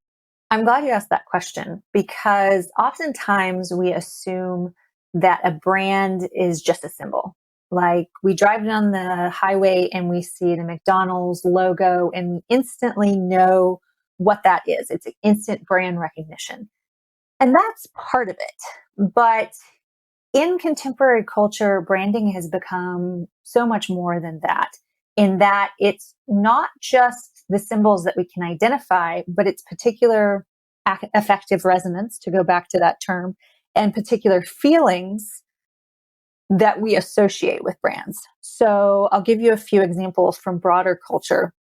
I'm glad you asked that question, because oftentimes we assume that a brand is just a symbol. Like we drive down the highway and we see the McDonald's logo and we instantly know what that is. It's an instant brand recognition. And that's part of it. But in contemporary culture, branding has become so much more than that, in that it's not just the symbols that we can identify, but it's particular affective resonance, to go back to that term, and particular feelings that we associate with brands. So I'll give you a few examples from broader culture.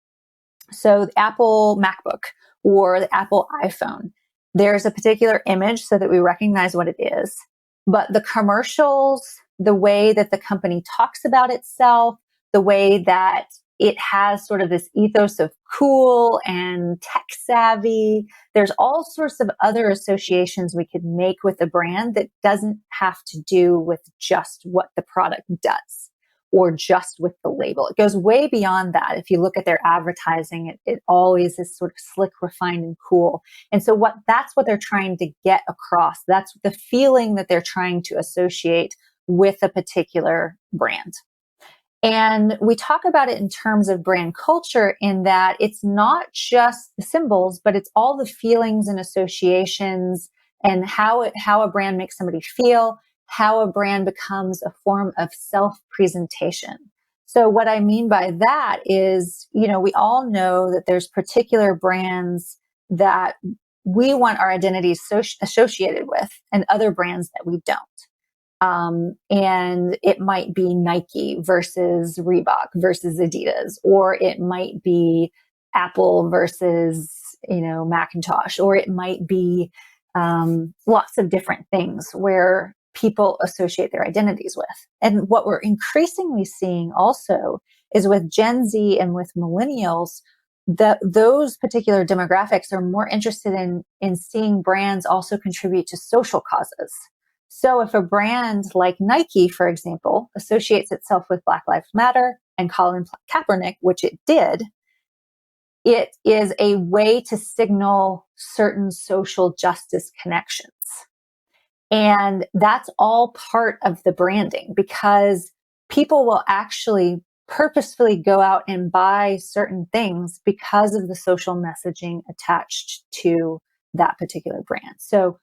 So the Apple MacBook or the Apple iPhone, there's a particular image so that we recognize what it is. But the commercials, the way that the company talks about itself, the way that it has sort of this ethos of cool and tech savvy, there's all sorts of other associations we could make with a brand that doesn't have to do with just what the product does or just with the label. It goes way beyond that. If you look at their advertising, it always is sort of slick, refined, and cool. And so that's what they're trying to get across. That's the feeling that they're trying to associate with a particular brand. And we talk about it in terms of brand culture, in that it's not just the symbols, but it's all the feelings and associations and how a brand makes somebody feel, how a brand becomes a form of self-presentation. So what I mean by that is, we all know that there's particular brands that we want our identities associated with and other brands that we don't. And it might be Nike versus Reebok versus Adidas, or it might be Apple versus, Macintosh, or it might be lots of different things where people associate their identities with. And what we're increasingly seeing also is with Gen Z and with millennials, that those particular demographics are more interested in seeing brands also contribute to social causes. So if a brand like Nike, for example, associates itself with Black Lives Matter and Colin Kaepernick, which it did, it is a way to signal certain social justice connections. And that's all part of the branding, because people will actually purposefully go out and buy certain things because of the social messaging attached to that particular brand. So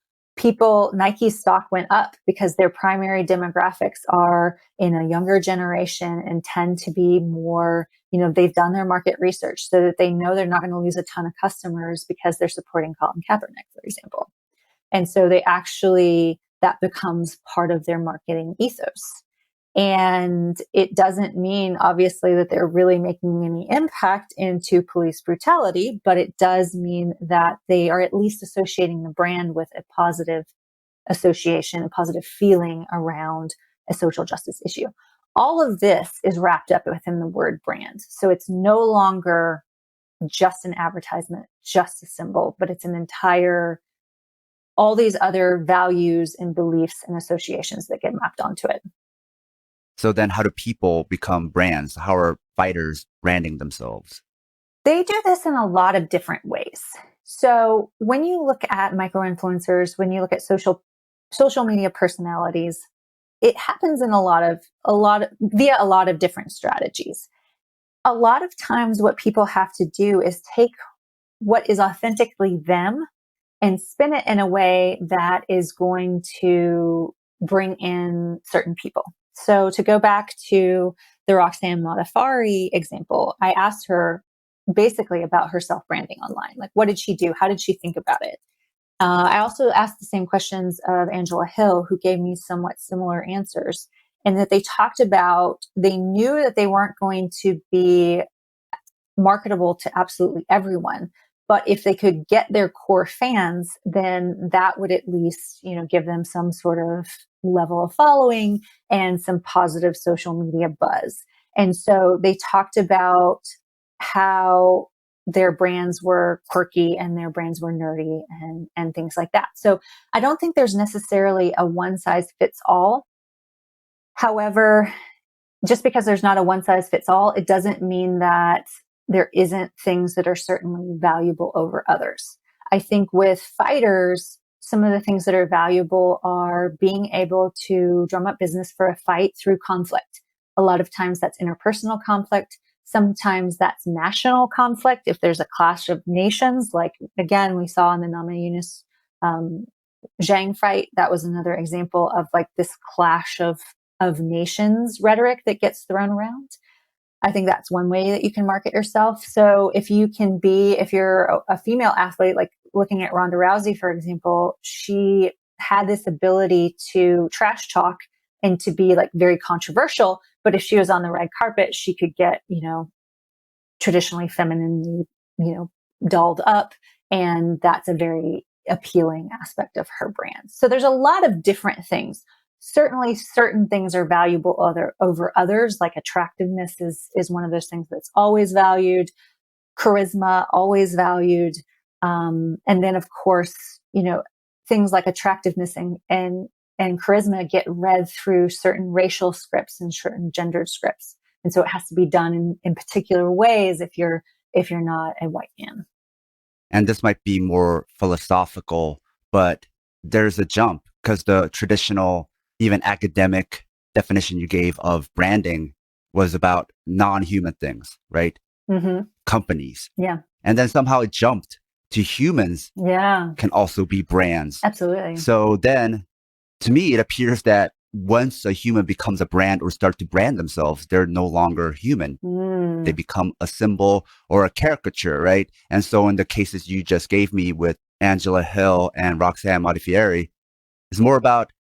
Nike stock went up because their primary demographics are in a younger generation and tend to be more, they've done their market research so that they know they're not going to lose a ton of customers because they're supporting Colin Kaepernick, for example. And so that becomes part of their marketing ethos. And it doesn't mean, obviously, that they're really making any impact into police brutality, but it does mean that they are at least associating the brand with a positive association, a positive feeling around a social justice issue. All of this is wrapped up within the word brand. So it's no longer just an advertisement, just a symbol, but it's all these other values and beliefs and associations that get mapped onto it. So then how do people become brands? How are fighters branding themselves? They do this in a lot of different ways. So when you look at micro-influencers, when you look at social media personalities, it happens in via a lot of different strategies. A lot of times what people have to do is take what is authentically them and spin it in a way that is going to bring in certain people. So to go back to the Roxanne Modaffari example, I asked her basically about her self-branding online. Like, what did she do? How did she think about it? I also asked the same questions of Angela Hill, who gave me somewhat similar answers, and that they knew that they weren't going to be marketable to absolutely everyone. But if they could get their core fans, then that would at least, give them some sort of level of following and some positive social media buzz. And so they talked about how their brands were quirky and their brands were nerdy and things like that. So I don't think there's necessarily a one size fits all. However, just because there's not a one size fits all, it doesn't mean that there isn't things that are certainly valuable over others. I think with fighters, some of the things that are valuable are being able to drum up business for a fight through conflict. A lot of times that's interpersonal conflict. Sometimes that's national conflict. If there's a clash of nations, like again, we saw in the Nama Yunus Zhang fight, that was another example of like this clash of nations rhetoric that gets thrown around. I think that's one way that you can market yourself. So if you're a female athlete, like looking at Ronda Rousey, for example, she had this ability to trash talk and to be like very controversial. But if she was on the red carpet, she could get, traditionally femininely, dolled up. And that's a very appealing aspect of her brand. So there's a lot of different things. Certainly certain things are valuable over others, like attractiveness is one of those things that's always valued. Charisma, always valued. And then of course, things like attractiveness and charisma get read through certain racial scripts and certain gendered scripts. And so it has to be done in particular ways if you're not a white man. And this might be more philosophical, but there's a jump because the traditional, even academic definition you gave of branding was about non-human things, right? Mm-hmm. Companies. Yeah. And then somehow it jumped to humans. Yeah. Can also be brands. Absolutely. So then to me, it appears that once a human becomes a brand or start to brand themselves, they're no longer human. They become a symbol or a caricature, right? And so in the cases you just gave me with Angela Hill and Roxanne Modafferi, it's more about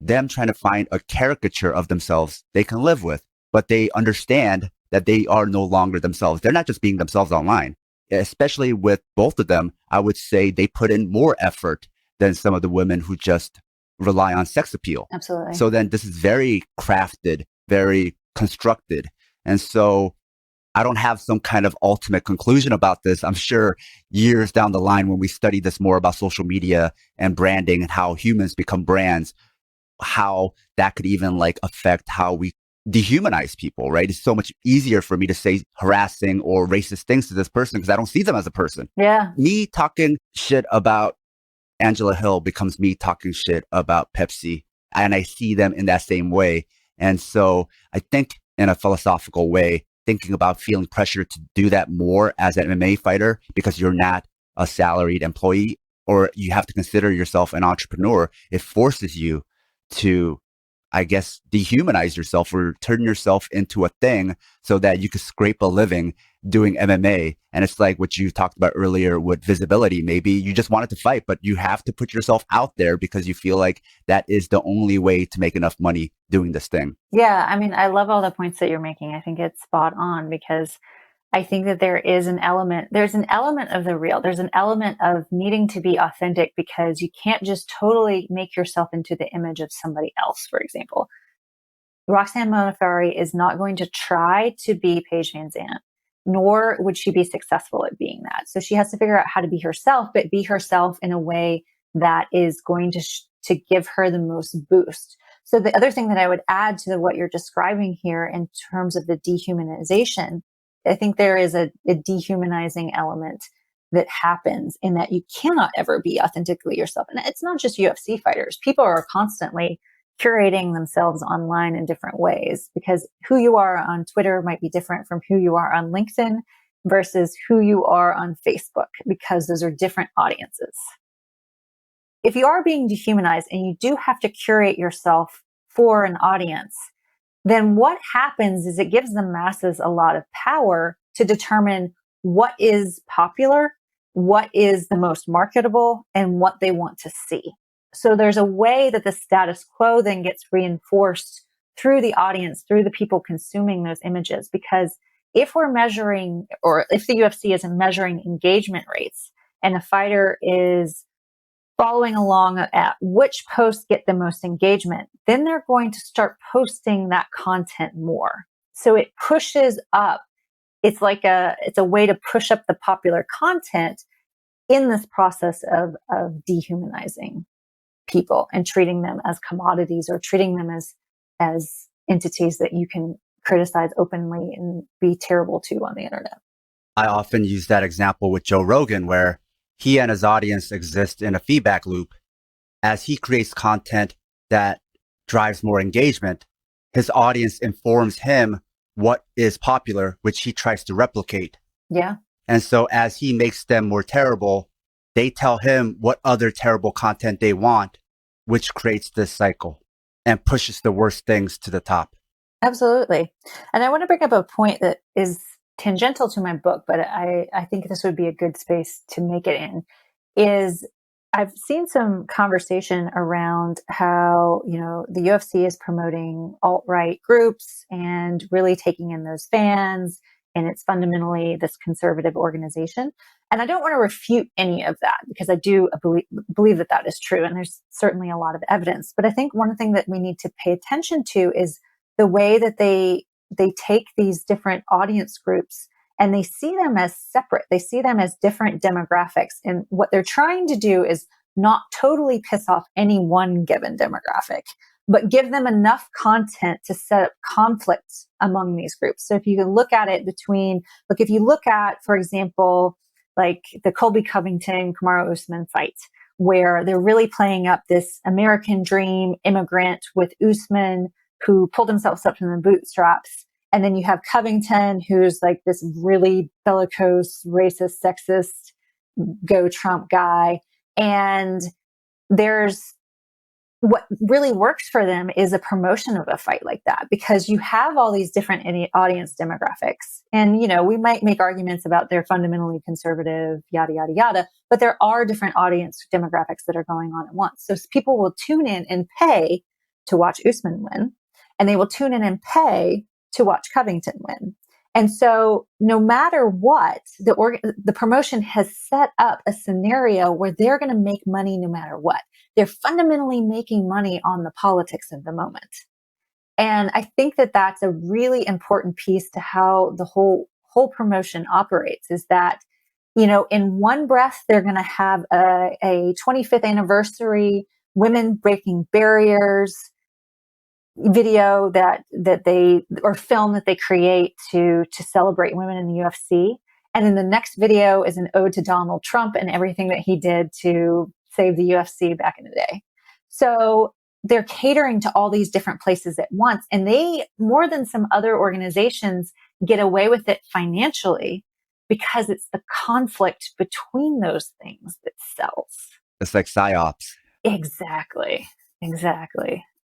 them trying to find a caricature of themselves they can live with, but they understand that they are no longer themselves. They're not just being themselves online. Especially with both of them, I would say they put in more effort than some of the women who just rely on sex appeal. Absolutely. So then this is very crafted, very constructed. And so I don't have some kind of ultimate conclusion about this. I'm sure years down the line when we study this more about social media and branding and how humans become brands, how that could even like affect how we dehumanize people, right? It's so much easier for me to say harassing or racist things to this person because I don't see them as a person. Yeah. Me talking shit about Angela Hill becomes me talking shit about Pepsi. And I see them in that same way. And so I think in a philosophical way, thinking about feeling pressure to do that more as an MMA fighter because you're not a salaried employee or you have to consider yourself an entrepreneur, it forces you to, I guess, dehumanize yourself or turn yourself into a thing so that you could scrape a living doing MMA. And it's like what you talked about earlier with visibility. Maybe you just wanted to fight, but you have to put yourself out there because you feel like that is the only way to make enough money doing this thing. Yeah. I mean, I love all the points that you're making. I think it's spot on because I think that there's an element of the real. There's an element of needing to be authentic because you can't just totally make yourself into the image of somebody else, for example. Roxanne Modafferi is not going to try to be Paige Van Zandt, nor would she be successful at being that. So she has to figure out how to be herself, but be herself in a way that is going to give her the most boost. So the other thing that I would add to what you're describing here in terms of the dehumanization, I think there is a dehumanizing element that happens in that you cannot ever be authentically yourself. And it's not just UFC fighters. People are constantly curating themselves online in different ways because who you are on Twitter might be different from who you are on LinkedIn versus who you are on Facebook because those are different audiences. If you are being dehumanized and you do have to curate yourself for an audience, then what happens is it gives the masses a lot of power to determine what is popular, what is the most marketable, and what they want to see. So there's a way that the status quo then gets reinforced through the audience, through the people consuming those images. Because if we're measuring, or if the UFC isn't measuring engagement rates and a fighter is following along at which posts get the most engagement, then they're going to start posting that content more. So it pushes up. It's a way to push up the popular content in this process of dehumanizing people and treating them as commodities or treating them as entities that you can criticize openly and be terrible to on the internet. I often use that example with Joe Rogan, where he and his audience exist in a feedback loop. As he creates content that drives more engagement, his audience informs him what is popular, which he tries to replicate. Yeah. And so as he makes them more terrible, they tell him what other terrible content they want, which creates this cycle and pushes the worst things to the top. Absolutely. And I want to bring up a point that is tangential to my book, but I think this would be a good space to make it in, is I've seen some conversation around how, the UFC is promoting alt-right groups and really taking in those fans, and it's fundamentally this conservative organization. And I don't want to refute any of that, because I do believe that is true, and there's certainly a lot of evidence. But I think one thing that we need to pay attention to is the way that they take these different audience groups and they see them as separate. They see them as different demographics. And what they're trying to do is not totally piss off any one given demographic, but give them enough content to set up conflict among these groups. So if you can look at it if you look at, for example, like the Colby Covington, Kamaru Usman fight, where they're really playing up this American dream immigrant with Usman, who pulled himself up from the bootstraps. And then you have Covington, who's like this really bellicose, racist, sexist, go Trump guy. And what really works for them is a promotion of a fight like that, because you have all these different audience demographics. And, we might make arguments about they're fundamentally conservative, yada, yada, yada, but there are different audience demographics that are going on at once. So people will tune in and pay to watch Usman win, and they will tune in and pay to watch Covington win. And so no matter what, the promotion has set up a scenario where they're going to make money no matter what. They're fundamentally making money on the politics of the moment. And I think that that's a really important piece to how the whole promotion operates, is that, in one breath, they're going to have a 25th anniversary women breaking barriers video that they, or film that they create to celebrate women in the UFC. And then the next video is an ode to Donald Trump and everything that he did to save the UFC back in the day. So they're catering to all these different places at once. And they, more than some other organizations, get away with it financially because it's the conflict between those things that sells. It's like psyops. Exactly.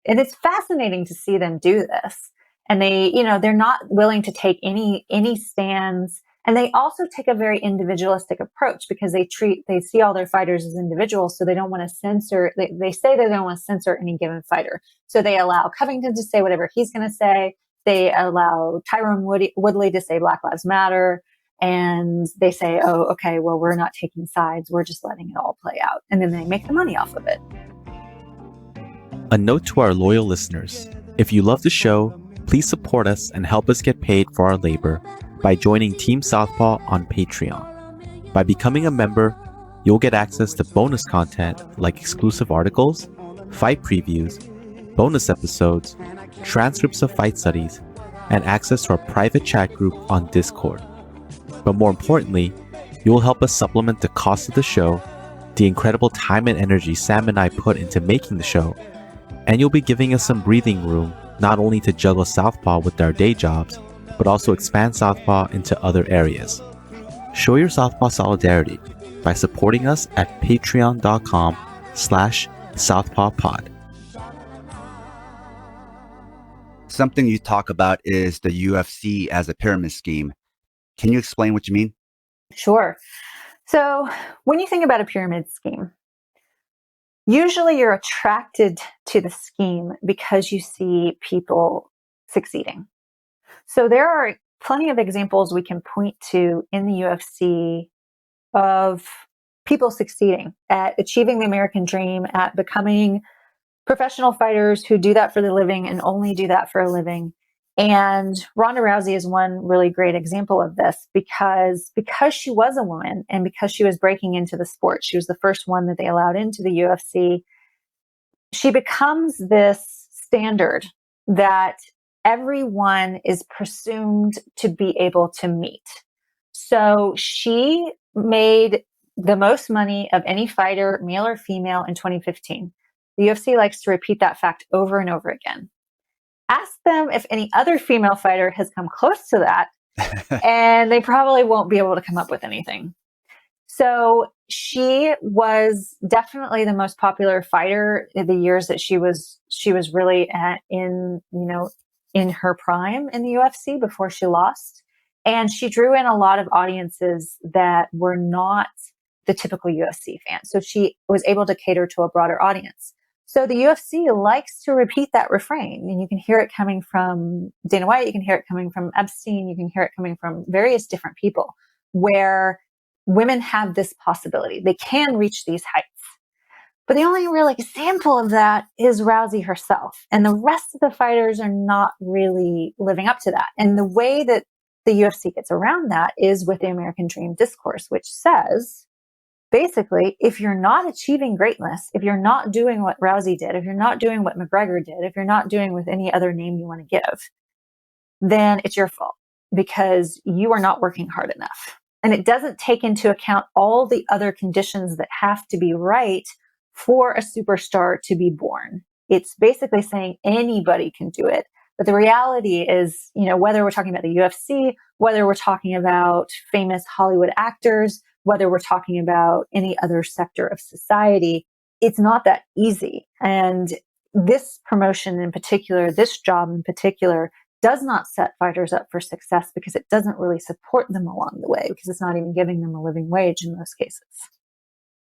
And it's fascinating to see them do this. And they're not willing to take any stands. And they also take a very individualistic approach, because they see all their fighters as individuals. So they don't want to censor, they say they don't want to censor any given fighter. So they allow Covington to say whatever he's going to say. They allow Tyrone Woodley to say Black Lives Matter. And they say, oh, okay, well, we're not taking sides. We're just letting it all play out. And then they make the money off of it. A note to our loyal listeners: if you love the show, please support us and help us get paid for our labor by joining Team Southpaw on Patreon. By becoming a member, you'll get access to bonus content like exclusive articles, fight previews, bonus episodes, transcripts of fight studies, and access to our private chat group on Discord. But more importantly, you'll help us supplement the cost of the show, the incredible time and energy Sam and I put into making the show, and you'll be giving us some breathing room not only to juggle Southpaw with our day jobs, but also expand Southpaw into other areas. Show your Southpaw solidarity by supporting us at patreon.com/southpawpod. Something you talk about is the UFC as a pyramid scheme. Can you explain what you mean? Sure. So when you think about a pyramid scheme, usually you're attracted to the scheme because you see people succeeding. So there are plenty of examples we can point to in the UFC of people succeeding at achieving the American dream, at becoming professional fighters who do that for the living and only do that for a living. And Ronda Rousey is one really great example of this, because she was a woman and because she was breaking into the sport, she was the first one that they allowed into the UFC. She becomes this standard that everyone is presumed to be able to meet. So she made the most money of any fighter, male or female, in 2015. The UFC likes to repeat that fact over and over again. Ask them if any other female fighter has come close to that, and they probably won't be able to come up with anything. So she was definitely the most popular fighter in the years that she was really in her prime in the UFC before she lost. And she drew in a lot of audiences that were not the typical UFC fan. So she was able to cater to a broader audience. So the UFC likes to repeat that refrain, and you can hear it coming from Dana White, you can hear it coming from Epstein, you can hear it coming from various different people, where women have this possibility. They can reach these heights. But the only real example of that is Rousey herself. And the rest of the fighters are not really living up to that. And the way that the UFC gets around that is with the American Dream Discourse, which says, basically, if you're not achieving greatness, if you're not doing what Rousey did, if you're not doing what McGregor did, if you're not doing with any other name you want to give, then it's your fault because you are not working hard enough. And it doesn't take into account all the other conditions that have to be right for a superstar to be born. It's basically saying anybody can do it. But the reality is, whether we're talking about the UFC, whether we're talking about famous Hollywood actors, whether we're talking about any other sector of society, it's not that easy. And this promotion in particular, this job in particular, does not set fighters up for success because it doesn't really support them along the way, because it's not even giving them a living wage in most cases.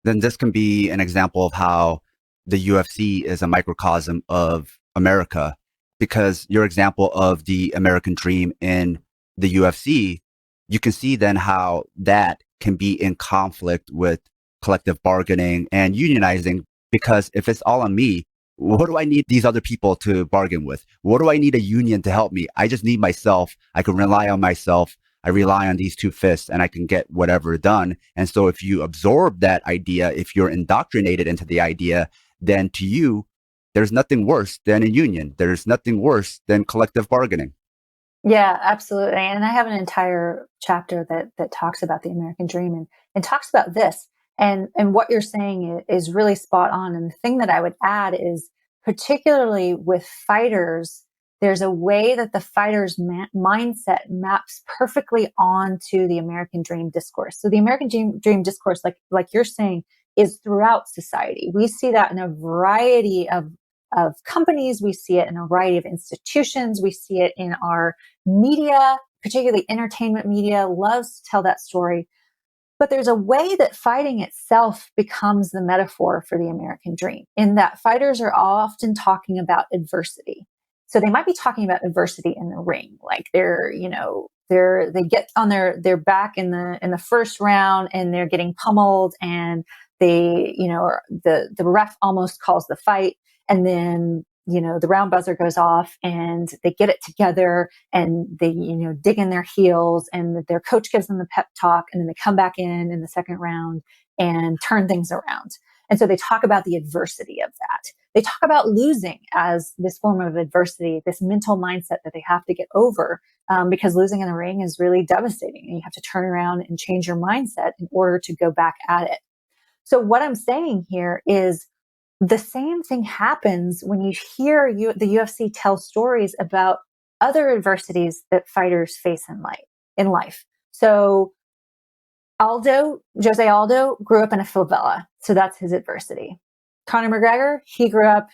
Then this can be an example of how the UFC is a microcosm of America, because your example of the American dream in the UFC, you can see then how that can be in conflict with collective bargaining and unionizing, because if it's all on me, what do I need these other people to bargain with? What do I need a union to help me? I just need myself. I can rely on myself. I rely on these two fists and I can get whatever done. And so if you absorb that idea, if you're indoctrinated into the idea, then to you, there's nothing worse than a union. There's nothing worse than collective bargaining. Yeah, absolutely. And I have an entire chapter that talks about the American dream and talks about this. And what you're saying is really spot on. And the thing that I would add is, particularly with fighters, there's a way that the fighter's mindset maps perfectly onto the American dream discourse. So the American dream discourse, like you're saying, is throughout society. We see that in a variety of companies. We see it in a variety of institutions. We see it in our media, particularly entertainment media, loves to tell that story. But there's a way that fighting itself becomes the metaphor for the American dream, in that fighters are often talking about adversity. So they might be talking about adversity in the ring, like they get on their back in the first round and they're getting pummeled, and the ref almost calls the fight, and then the round buzzer goes off and they get it together and they, dig in their heels, and their coach gives them the pep talk, and then they come back in the second round and turn things around. And so they talk about the adversity of that. They talk about losing as this form of adversity, this mental mindset that they have to get over, because losing in the ring is really devastating, and you have to turn around and change your mindset in order to go back at it. So what I'm saying here is, the same thing happens when you hear the UFC tell stories about other adversities that fighters face in life. So Jose Aldo grew up in a favela. So that's his adversity. Conor McGregor, he grew up,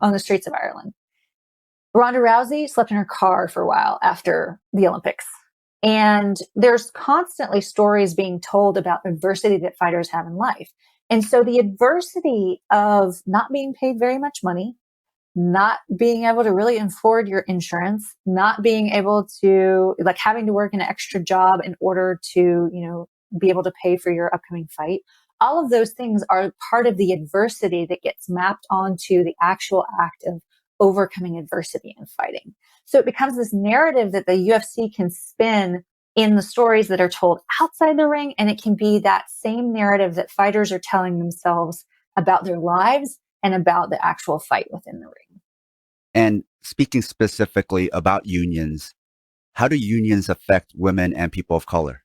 on the streets of Ireland. Ronda Rousey slept in her car for a while after the Olympics. And there's constantly stories being told about adversity that fighters have in life. And so the adversity of not being paid very much money, not being able to really afford your insurance, not being able to, having to work an extra job in order to, be able to pay for your upcoming fight. All of those things are part of the adversity that gets mapped onto the actual act of overcoming adversity and fighting. So it becomes this narrative that the UFC can spin in the stories that are told outside the ring, and it can be that same narrative that fighters are telling themselves about their lives and about the actual fight within the ring. And speaking specifically about unions, how do unions affect women and people of color?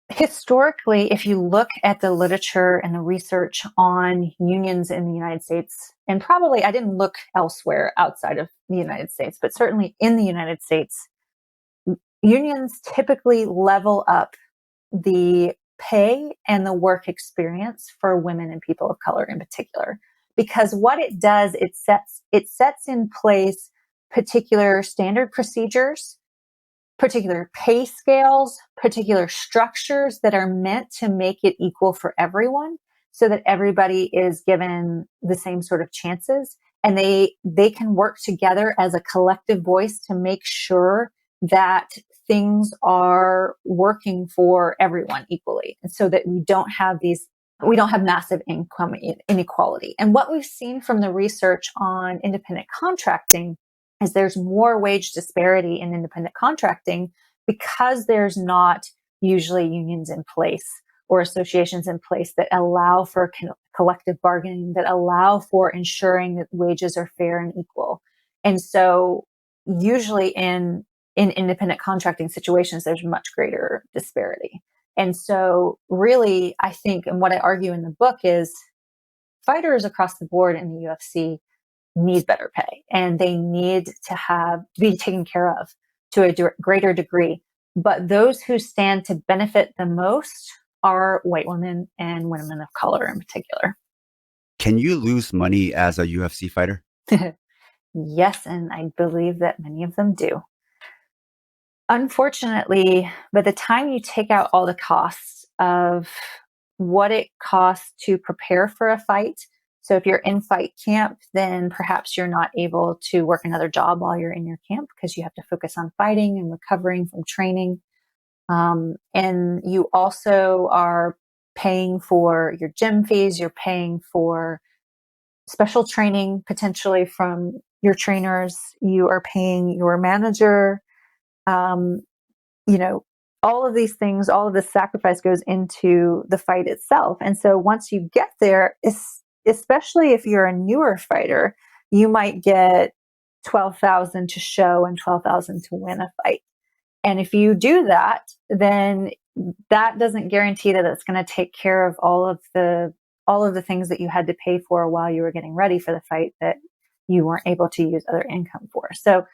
Historically, if you look at the literature and the research on unions in the United States, and probably I didn't look elsewhere outside of the United States, but certainly in the United States, unions typically level up the pay and the work experience for women and people of color in particular. Because what it does, it sets in place particular standard procedures, particular pay scales, particular structures that are meant to make it equal for everyone so that everybody is given the same sort of chances. And they can work together as a collective voice to make sure that things are working for everyone equally. And so that we don't have massive income inequality. And what we've seen from the research on independent contracting is there's more wage disparity in independent contracting because there's not usually unions in place or associations in place that allow for collective bargaining, that allow for ensuring that wages are fair and equal. And so usually in independent contracting situations, there's much greater disparity. And so really, I think, and what I argue in the book is fighters across the board in the UFC need better pay, and they need to be taken care of to a greater degree. But those who stand to benefit the most are white women and women of color in particular. Can you lose money as a UFC fighter? Yes, and I believe that many of them do. Unfortunately, by the time you take out all the costs of what it costs to prepare for a fight, so if you're in fight camp, then perhaps you're not able to work another job while you're in your camp because you have to focus on fighting and recovering from training. And you also are paying for your gym fees, you're paying for special training potentially from your trainers, you are paying your manager, all of these things, all of this sacrifice goes into the fight itself. And so once you get there, especially if you're a newer fighter, you might get $12,000 to show and $12,000 to win a fight. And if you do that, then that doesn't guarantee that it's going to take care of all of the things that you had to pay for while you were getting ready for the fight that you weren't able to use other income for. So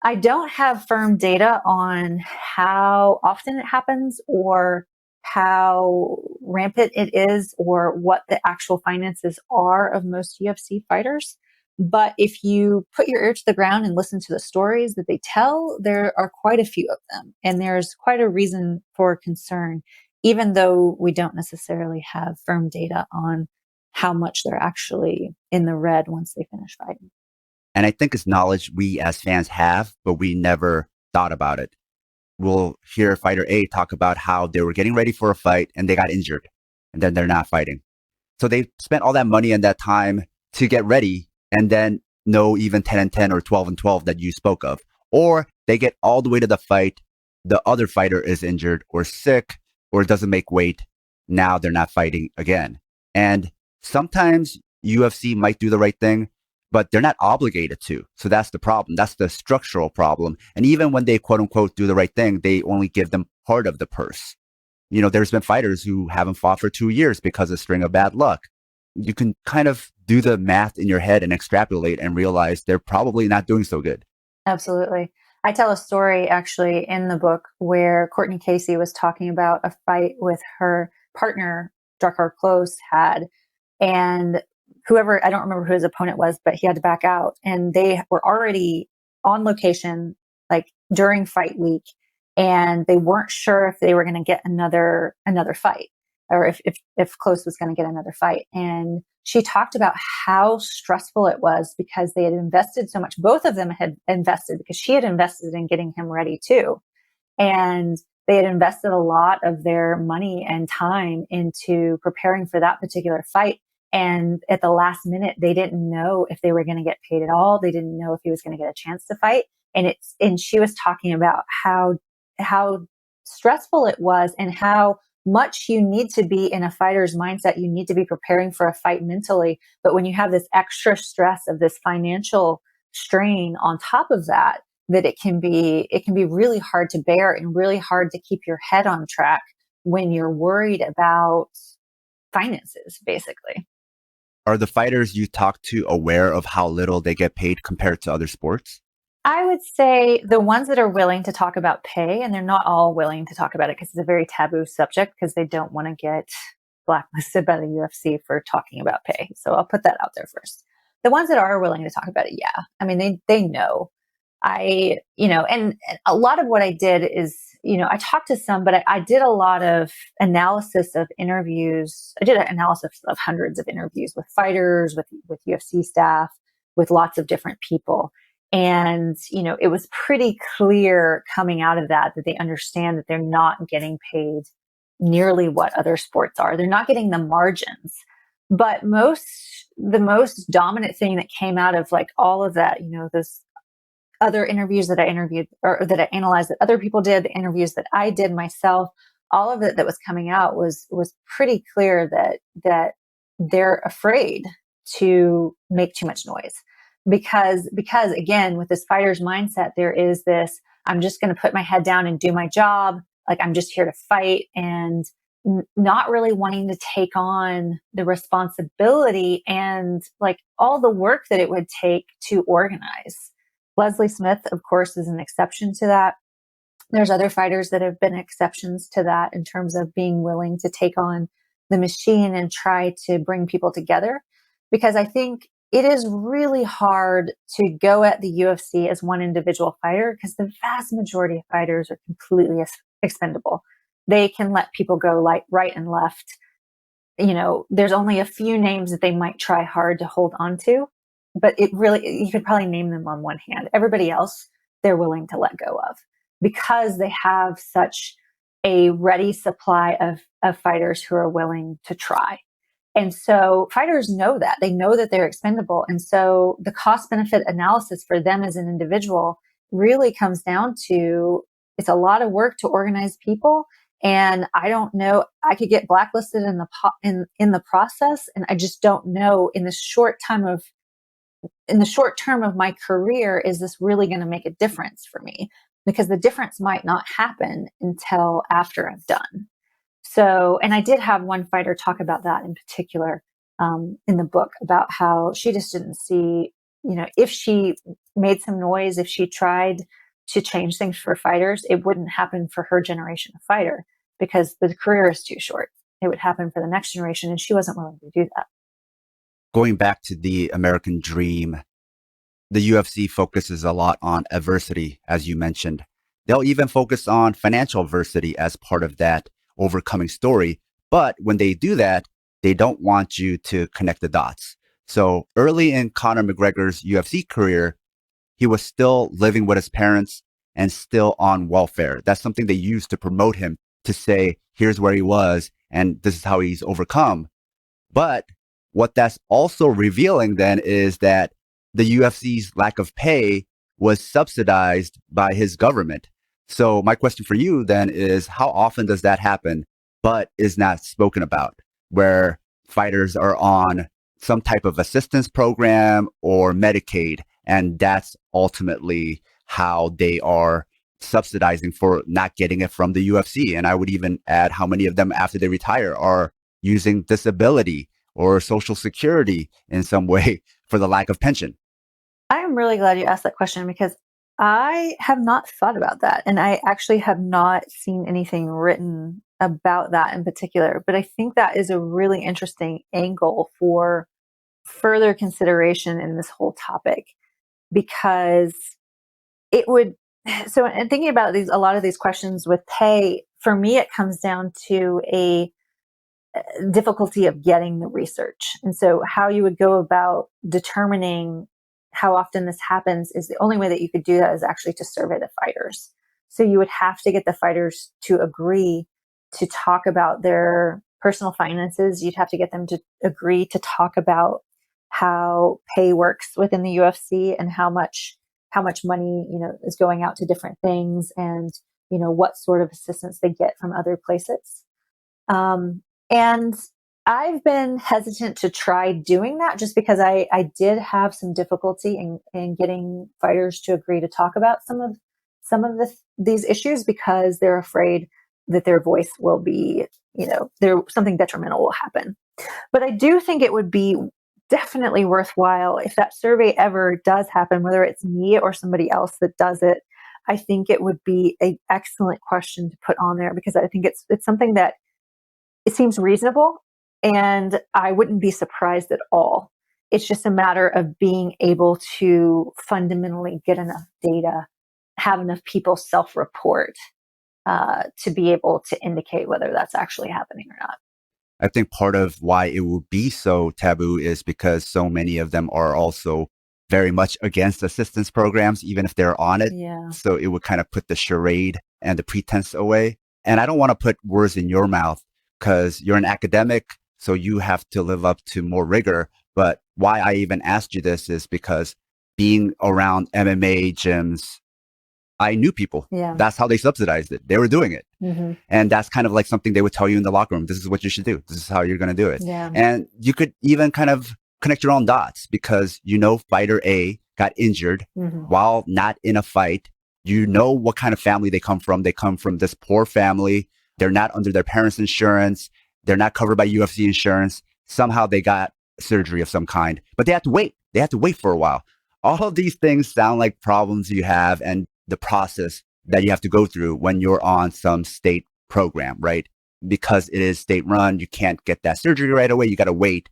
I don't have firm data on how often it happens or how rampant it is or what the actual finances are of most UFC fighters. But if you put your ear to the ground and listen to the stories that they tell, there are quite a few of them. And there's quite a reason for concern, even though we don't necessarily have firm data on how much they're actually in the red once they finish fighting. And I think it's knowledge we as fans have, but we never thought about it. We'll hear fighter A talk about how they were getting ready for a fight and they got injured and then they're not fighting. So they spent all that money and that time to get ready and then no even 10-10 or 12-12 that you spoke of. Or they get all the way to the fight, the other fighter is injured or sick or doesn't make weight. Now they're not fighting again. And sometimes UFC might do the right thing, but they're not obligated to. So that's the problem. That's the structural problem. And even when they quote unquote do the right thing, they only give them part of the purse. There's been fighters who haven't fought for 2 years because of a string of bad luck. You can kind of do the math in your head and extrapolate and realize they're probably not doing so good. Absolutely. I tell a story actually in the book where Courtney Casey was talking about a fight with her partner, Drakkar Klose, had. And whoever, I don't remember who his opponent was, but he had to back out. And they were already on location, like during fight week. And they weren't sure if they were going to get another fight or if Klose was going to get another fight. And she talked about how stressful it was because they had invested so much. Both of them had invested because she had invested in getting him ready too. And they had invested a lot of their money and time into preparing for that particular fight. And at the last minute, they didn't know if they were going to get paid at all. They didn't know if he was going to get a chance to fight. And she was talking about how stressful it was and how much you need to be in a fighter's mindset. You need to be preparing for a fight mentally. But when you have this extra stress of this financial strain on top of that, that it can be really hard to bear and really hard to keep your head on track when you're worried about finances, basically. Are the fighters you talk to aware of how little they get paid compared to other sports? I would say the ones that are willing to talk about pay, and they're not all willing to talk about it because it's a very taboo subject because they don't want to get blacklisted by the UFC for talking about pay. So I'll put that out there first. The ones that are willing to talk about it, yeah. I mean, they know. And a lot of what I did is, I talked to some, but I did a lot of analysis of interviews. I did an analysis of hundreds of interviews with fighters, with UFC staff, with lots of different people. And, it was pretty clear coming out of that they understand that they're not getting paid nearly what other sports are. They're not getting the margins. But the most dominant thing that came out of like all of that, those other interviews that I interviewed or that I analyzed that other people did, the interviews that I did myself, all of it that was coming out was pretty clear that they're afraid to make too much noise. Because again, with this fighter's mindset, there is this, I'm just going to put my head down and do my job. Like I'm just here to fight, and not really wanting to take on the responsibility and like all the work that it would take to organize. Leslie Smith, of course, is an exception to that. There's other fighters that have been exceptions to that in terms of being willing to take on the machine and try to bring people together. Because I think it is really hard to go at the UFC as one individual fighter because the vast majority of fighters are completely expendable. They can let people go like right and left. There's only a few names that they might try hard to hold on to, but you could probably name them on one hand. Everybody else, they're willing to let go of because they have such a ready supply of fighters who are willing to try. And so fighters know that. They know that they're expendable. And so the cost benefit analysis for them as an individual really comes down to, it's a lot of work to organize people. And I don't know, I could get blacklisted in the process. And I just don't know in the short term of my career, is this really going to make a difference for me? Because the difference might not happen until after I'm done. So, and I did have one fighter talk about that in particular in the book, about how she just didn't see, if she made some noise, if she tried to change things for fighters, it wouldn't happen for her generation of fighter because the career is too short. It would happen for the next generation, and she wasn't willing to do that. Going back to the American dream, the UFC focuses a lot on adversity, as you mentioned. They'll even focus on financial adversity as part of that overcoming story. But when they do that, they don't want you to connect the dots. So early in Conor McGregor's UFC career, he was still living with his parents and still on welfare. That's something they used to promote him, to say, here's where he was and this is how he's overcome. But what that's also revealing then is that the UFC's lack of pay was subsidized by his government. So my question for you then is, how often does that happen, but is not spoken about, where fighters are on some type of assistance program or Medicaid, and that's ultimately how they are subsidizing for not getting it from the UFC? And I would even add how many of them after they retire are using disability or Social Security in some way for the lack of pension. I am really glad you asked that question because I have not thought about that. And I actually have not seen anything written about that in particular. But I think that is a really interesting angle for further consideration in this whole topic, because it would, so in thinking about a lot of these questions with pay, for me, it comes down to a difficulty of getting the research. And so how you would go about determining how often this happens is the only way that you could do that is actually to survey the fighters. So you would have to get the fighters to agree to talk about their personal finances. You'd have to get them to agree to talk about how pay works within the UFC and how much money, is going out to different things, and, what sort of assistance they get from other places. And I've been hesitant to try doing that just because I did have some difficulty in getting fighters to agree to talk about some of these issues, because they're afraid that their voice will be, something detrimental will happen. But I do think it would be definitely worthwhile. If that survey ever does happen, whether it's me or somebody else that does it, I think it would be an excellent question to put on there, because I think it's something that it seems reasonable, and I wouldn't be surprised at all. It's just a matter of being able to fundamentally get enough data, have enough people self-report to be able to indicate whether that's actually happening or not. I think part of why it would be so taboo is because so many of them are also very much against assistance programs, even if they're on it. Yeah. So it would kind of put the charade and the pretense away. And I don't want to put words in your mouth, because you're an academic, so you have to live up to more rigor. But why I even asked you this is because being around MMA gyms, I knew people. Yeah. That's how they subsidized it. They were doing it. Mm-hmm. And that's kind of like something they would tell you in the locker room. This is what you should do. This is how you're going to do it. Yeah. And you could even kind of connect your own dots, because fighter A got injured while not in a fight. You know what kind of family they come from. They come from this poor family. They're not under their parents' insurance. They're not covered by UFC insurance. Somehow they got surgery of some kind, but they had to wait. They had to wait for a while. All of these things sound like problems you have, and the process that you have to go through when you're on some state program, right? Because it is state run, you can't get that surgery right away. You got to wait.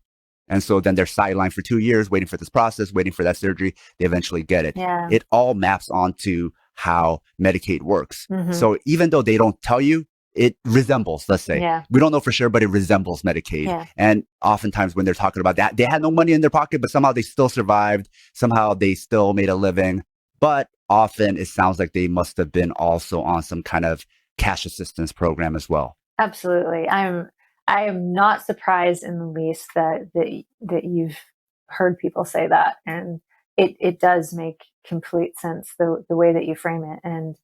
And so then they're sidelined for 2 years, waiting for this process, waiting for that surgery. They eventually get it. Yeah. It all maps onto how Medicaid works. So even though they don't tell you, it resembles, let's say. Yeah. We don't know for sure, but it resembles Medicaid. Yeah. And oftentimes when they're talking about that, they had no money in their pocket, but somehow they still survived. Somehow they still made a living. But often it sounds like they must have been also on some kind of cash assistance program as well. Absolutely. I am not surprised in the least that you've heard people say that. And it does make complete sense, the way that you frame it. And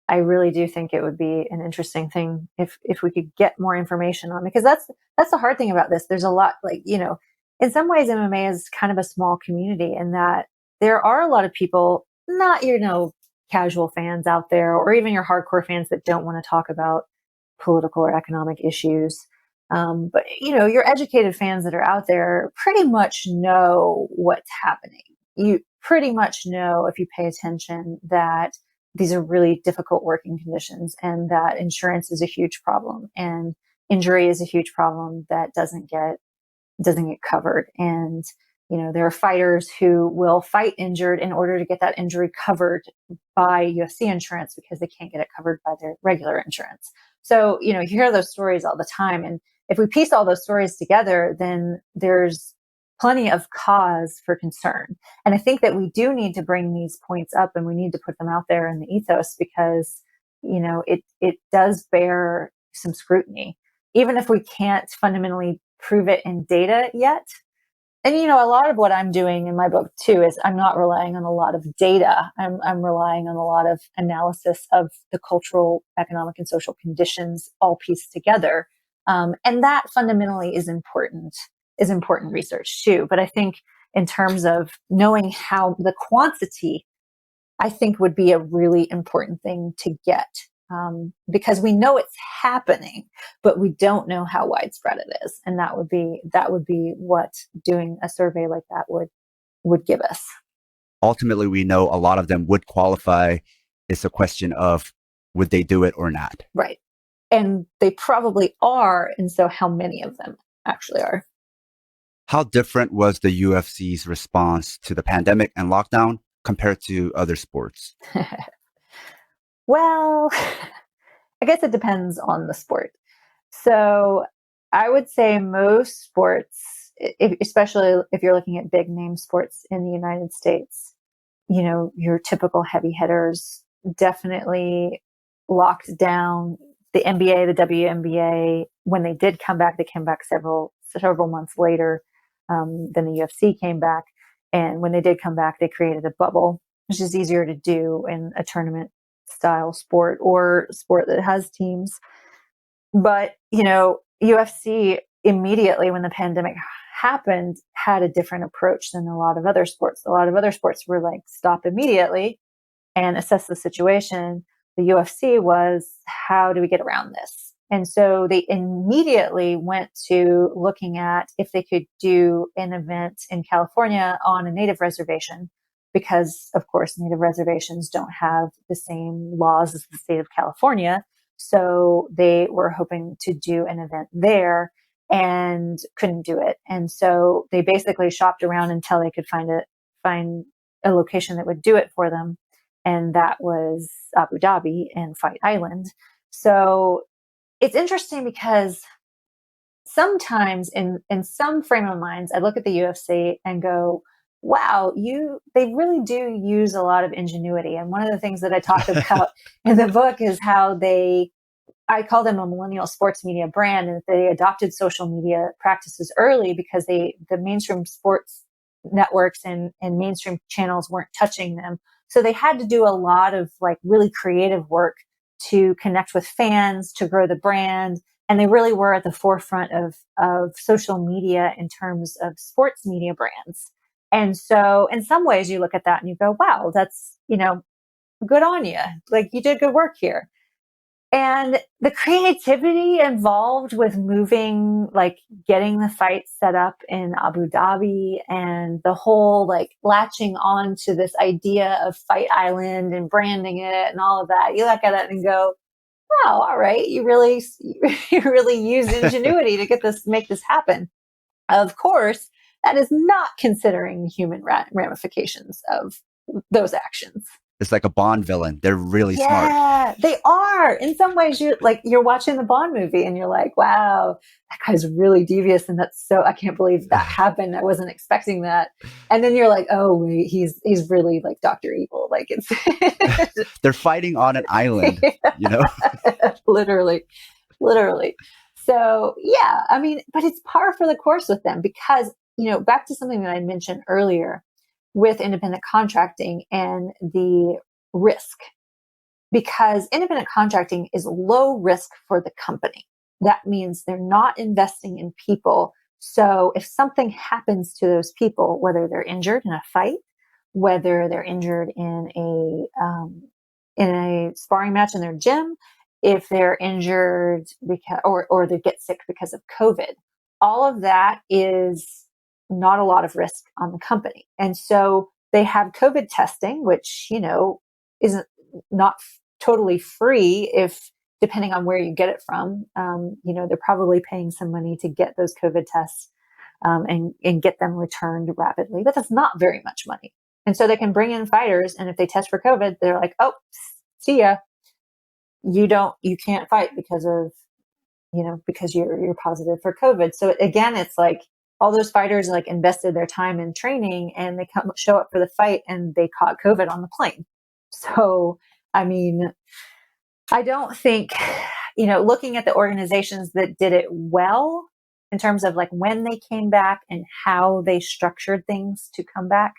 I really do think it would be an interesting thing if we could get more information on, because that's the hard thing about this. There's a lot, like, in some ways MMA is kind of a small community, in that there are a lot of people, not your casual fans out there, or even your hardcore fans that don't want to talk about political or economic issues. But your educated fans that are out there pretty much know what's happening. You pretty much know, if you pay attention, that these are really difficult working conditions, and that insurance is a huge problem, and injury is a huge problem that doesn't get covered. And there are fighters who will fight injured in order to get that injury covered by UFC insurance, because they can't get it covered by their regular insurance. So, you hear those stories all the time. And if we piece all those stories together, then there's plenty of cause for concern. And I think that we do need to bring these points up, and we need to put them out there in the ethos, because, it does bear some scrutiny, even if we can't fundamentally prove it in data yet. And, a lot of what I'm doing in my book too is I'm not relying on a lot of data. I'm relying on a lot of analysis of the cultural, economic, and social conditions all pieced together. And that fundamentally is important research too. But I think in terms of knowing how the quantity, I think would be a really important thing to get. Because we know it's happening, but we don't know how widespread it is. And that would be what doing a survey like that would give us. Ultimately, we know a lot of them would qualify. It's a question of, would they do it or not? Right. And they probably are. And so how many of them actually are? How different was the UFC's response to the pandemic and lockdown compared to other sports? Well, I guess it depends on the sport. So I would say most sports, especially if you're looking at big name sports in the United States, your typical heavy hitters definitely locked down. The NBA, the WNBA, when they did come back, they came back several months later than the UFC came back. And when they did come back, they created a bubble, which is easier to do in a tournament style sport or sport that has teams. But, UFC immediately when the pandemic happened had a different approach than a lot of other sports. A lot of other sports were like, stop immediately and assess the situation. The UFC was, how do we get around this? And so they immediately went to looking at if they could do an event in California on a native reservation, because of course, native reservations don't have the same laws as the state of California. So they were hoping to do an event there and couldn't do it. And so they basically shopped around until they could find a location that would do it for them. And that was Abu Dhabi and Fight Island. So it's interesting because sometimes in some frame of minds, I look at the UFC and go, wow, they really do use a lot of ingenuity. And one of the things that I talk about in the book is how I call them a millennial sports media brand, and they adopted social media practices early because the mainstream sports networks and mainstream channels weren't touching them. So they had to do a lot of like really creative work to connect with fans, to grow the brand. And they really were at the forefront of social media in terms of sports media brands. And so in some ways you look at that and you go, wow, that's, good on you. Like you did good work here. And the creativity involved with moving, like getting the fight set up in Abu Dhabi and the whole like latching on to this idea of Fight Island and branding it and all of that. You look at it and go, wow, all right. You really use ingenuity to make this happen. Of course, that is not considering human ramifications of those actions. It's like a Bond villain. They're really smart. Yeah, they are. In some ways, you're watching the Bond movie and you're like, wow, that guy's really devious. And I can't believe that happened. I wasn't expecting that. And then you're like, oh, wait, he's really like Dr. Evil. Like it's. They're fighting on an island, Literally. So yeah, I mean, but it's par for the course with them because, back to something that I mentioned earlier with independent contracting and the risk, because independent contracting is low risk for the company. That means they're not investing in people. So if something happens to those people, whether they're injured in a fight, whether they're injured in a sparring match in their gym, if they're injured because, or they get sick because of COVID, all of that is not a lot of risk on the company. And so they have COVID testing, which, isn't not totally free depending on where you get it from. They're probably paying some money to get those COVID tests and get them returned rapidly, but that's not very much money. And so they can bring in fighters. And if they test for COVID, they're like, oh, see ya. You can't fight because of, because you're positive for COVID. So again, it's like, all those fighters like invested their time in training and they show up for the fight and they caught COVID on the plane. So, I mean, I don't think, looking at the organizations that did it well in terms of like when they came back and how they structured things to come back,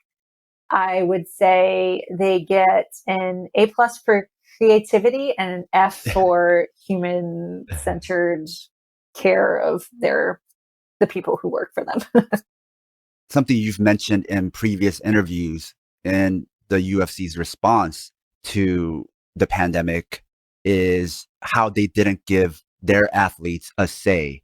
I would say they get an A+ for creativity and an F for human-centered care of the people who work for them. Something you've mentioned in previous interviews in the UFC's response to the pandemic is how they didn't give their athletes a say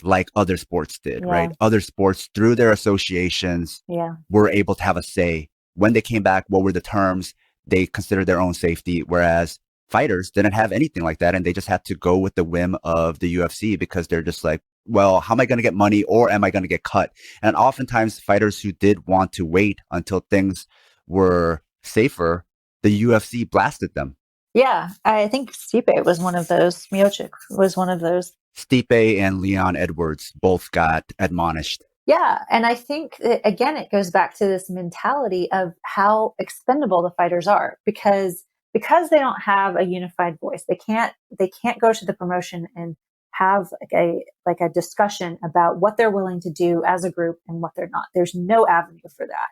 like other sports did, right? Other sports, through their associations, were able to have a say. When they came back, what were the terms? They considered their own safety, whereas fighters didn't have anything like that. And they just had to go with the whim of the UFC because they're just like, well, how am I going to get money or am I going to get cut? And oftentimes fighters who did want to wait until things were safer, the UFC blasted them. Yeah, I think Stipe was one of those. Miocic was one of those. Stipe and Leon Edwards both got admonished. Yeah, and I think that, again, it goes back to this mentality of how expendable the fighters are because they don't have a unified voice. They can't go to the promotion and have like a discussion about what they're willing to do as a group and what they're not. There's no avenue for that.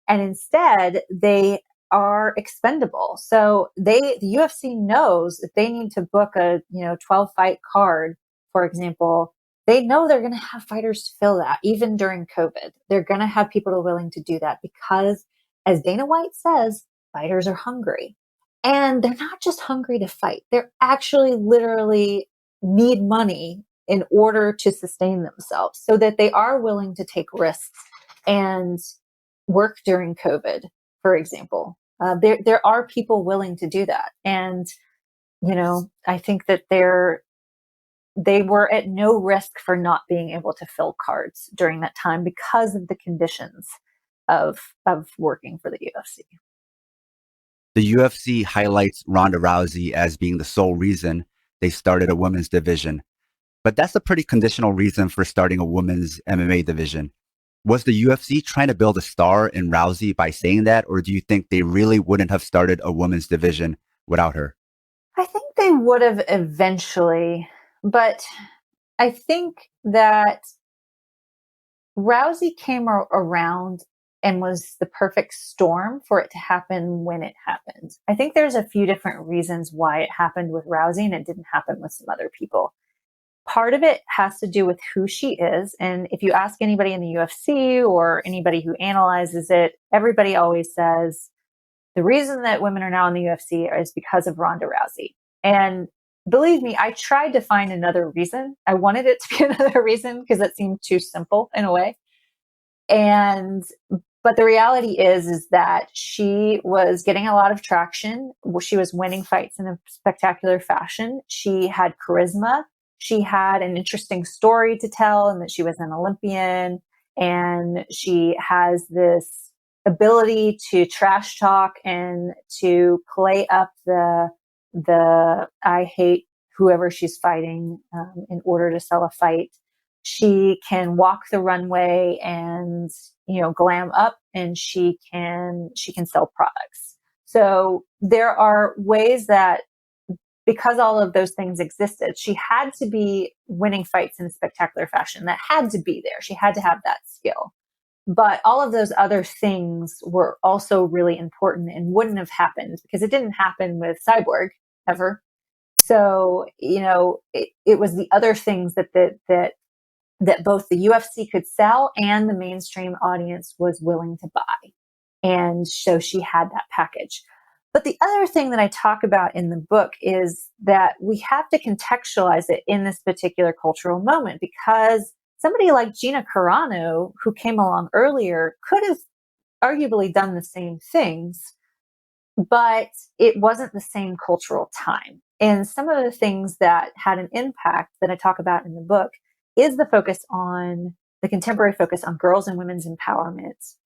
And instead, they are expendable. So the UFC knows if they need to book a 12 fight card, for example, they know they're going to have fighters to fill that even during COVID. They're going to have people willing to do that because, as Dana White says, fighters are hungry. And they're not just hungry to fight. They're actually literally need money in order to sustain themselves, so that they are willing to take risks and work during COVID, for example. There are people willing to do that. And, I think that they were at no risk for not being able to fill cards during that time because of the conditions of working for the UFC. The UFC highlights Ronda Rousey as being the sole reason they started a women's division. But that's a pretty conditional reason for starting a women's MMA division. Was the UFC trying to build a star in Rousey by saying that, or do you think they really wouldn't have started a women's division without her? I think they would have eventually, but I think that Rousey came around and was the perfect storm for it to happen when it happened. I think there's a few different reasons why it happened with Rousey and it didn't happen with some other people. Part of it has to do with who she is. And if you ask anybody in the UFC or anybody who analyzes it, everybody always says the reason that women are now in the UFC is because of Ronda Rousey. And believe me, I tried to find another reason. I wanted it to be another reason because it seemed too simple in a way. But the reality is that she was getting a lot of traction. She was winning fights in a spectacular fashion. She had charisma. She had an interesting story to tell, and that she was an Olympian, and she has this ability to trash talk and to play up the I hate whoever she's fighting in order to sell a fight. She can walk the runway and, glam up, and she can sell products. So there are ways that, because all of those things existed, she had to be winning fights in a spectacular fashion. That had to be there. She had to have that skill. But all of those other things were also really important and wouldn't have happened because it didn't happen with Cyborg ever. So, it was the other things that both the UFC could sell and the mainstream audience was willing to buy. And so she had that package. But the other thing that I talk about in the book is that we have to contextualize it in this particular cultural moment, because somebody like Gina Carano, who came along earlier, could have arguably done the same things, but it wasn't the same cultural time. And some of the things that had an impact that I talk about in the book is the contemporary focus on girls and women's empowerment.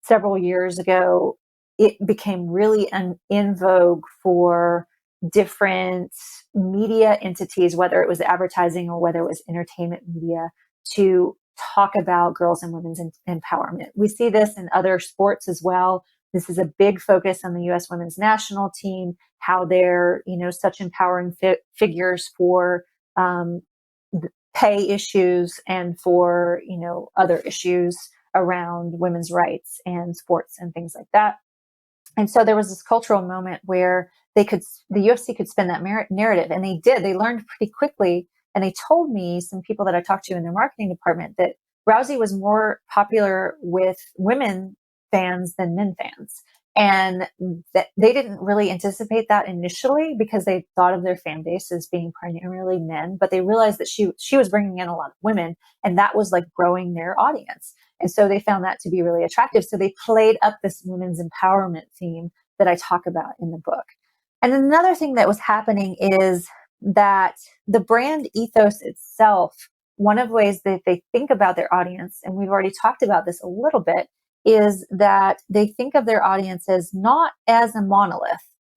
Several years ago, it became really in vogue for different media entities, whether it was advertising or whether it was entertainment media, to talk about girls and women's empowerment. We see this in other sports as well. This is a big focus on the U.S. women's national team, how they're, such empowering figures for pay issues and for, other issues around women's rights and sports and things like that. And so there was this cultural moment where the UFC could spin that narrative, and they did. They learned pretty quickly, and they told me, some people that I talked to in their marketing department, that Rousey was more popular with women fans than men fans. And that they didn't really anticipate that initially because they thought of their fan base as being primarily men, but they realized that she was bringing in a lot of women, and that was like growing their audience. And so they found that to be really attractive. So they played up this women's empowerment theme that I talk about in the book. And another thing that was happening is that the brand ethos itself, one of the ways that they think about their audience, and we've already talked about this a little bit, is that they think of their audience as not as a monolith.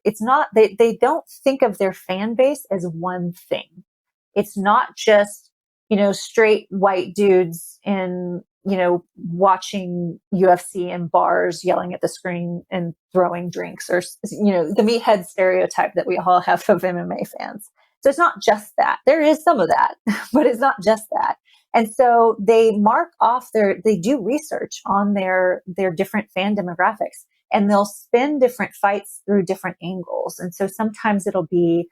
It's not, they don't think of their fan base as one thing. It's not just, straight white dudes in, watching UFC in bars, yelling at the screen and throwing drinks, or, the meathead stereotype that we all have of MMA fans. So it's not just that. There is some of that, but it's not just that. And so they they do research on their different fan demographics, and they'll spin different fights through different angles. And so sometimes it'll be,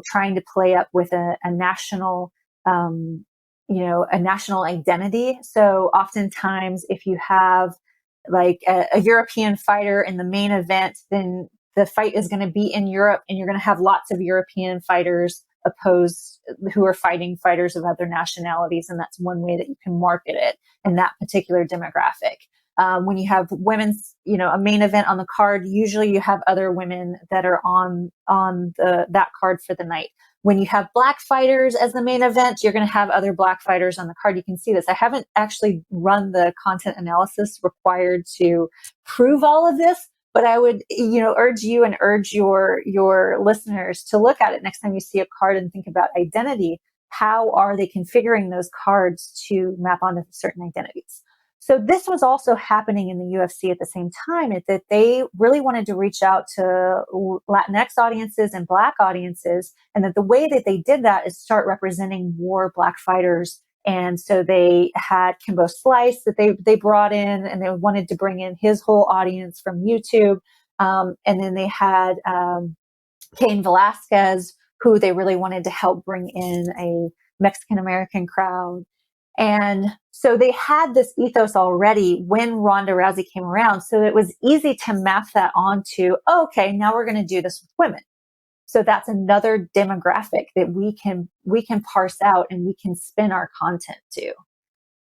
trying to play up with a national, a national identity. So oftentimes if you have like a European fighter in the main event, then the fight is going to be in Europe, and you're going to have lots of European fighters who are fighting fighters of other nationalities. And that's one way that you can market it in that particular demographic. When you have women's, a main event on the card, usually you have other women that are on that card for the night. When you have Black fighters as the main event, you're going to have other Black fighters on the card. You can see this. I haven't actually run the content analysis required to prove all of this, but I would, urge you and urge your listeners to look at it next time you see a card and think about identity. How are they configuring those cards to map onto certain identities? So this was also happening in the UFC at the same time, is that they really wanted to reach out to Latinx audiences and Black audiences, and that the way that they did that is start representing more Black fighters. And so they had Kimbo Slice that they brought in, and they wanted to bring in his whole audience from YouTube. And then they had Cain Velasquez, who they really wanted to help bring in a Mexican-American crowd. And so they had this ethos already when Ronda Rousey came around. So it was easy to map that onto, okay, now we're going to do this with women. So that's another demographic that we can parse out and we can spin our content to.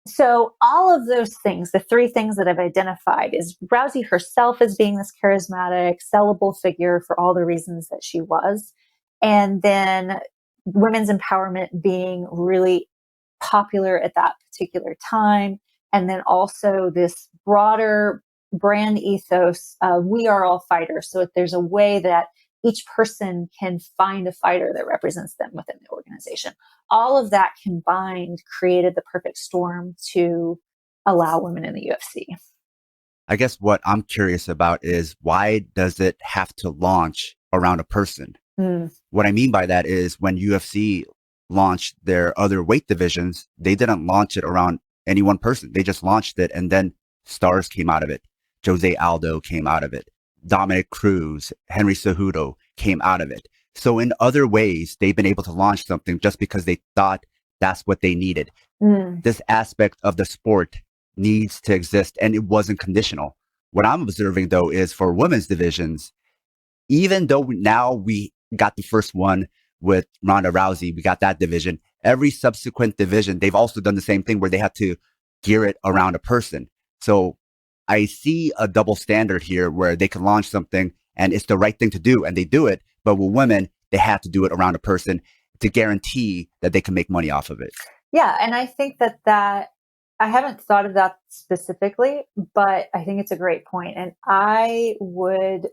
So all of those things, the three things that I've identified, is Rousey herself as being this charismatic, sellable figure for all the reasons that she was. And then women's empowerment being really popular at that particular time. And then also this broader brand ethos, we are all fighters. So if there's a way that each person can find a fighter that represents them within the organization, all of that combined created the perfect storm to allow women in the UFC. I guess what I'm curious about is, why does it have to launch around a person? What I mean by that is, when UFC launched their other weight divisions, they didn't launch it around any one person. They just launched it, and then stars came out of it. Jose Aldo came out of it. Dominic Cruz, Henry Cejudo came out of it. So in other ways, they've been able to launch something just because they thought that's what they needed. This aspect of the sport needs to exist, and it wasn't conditional. What I'm observing, though, is for women's divisions, even though now we got the first one with Ronda Rousey, we got that division. Every subsequent division, they've also done the same thing where they have to gear it around a person. So I see a double standard here where they can launch something and it's the right thing to do, and they do it. But with women, they have to do it around a person to guarantee that they can make money off of it. Yeah. And I think that I haven't thought of that specifically, but I think it's a great point. And I would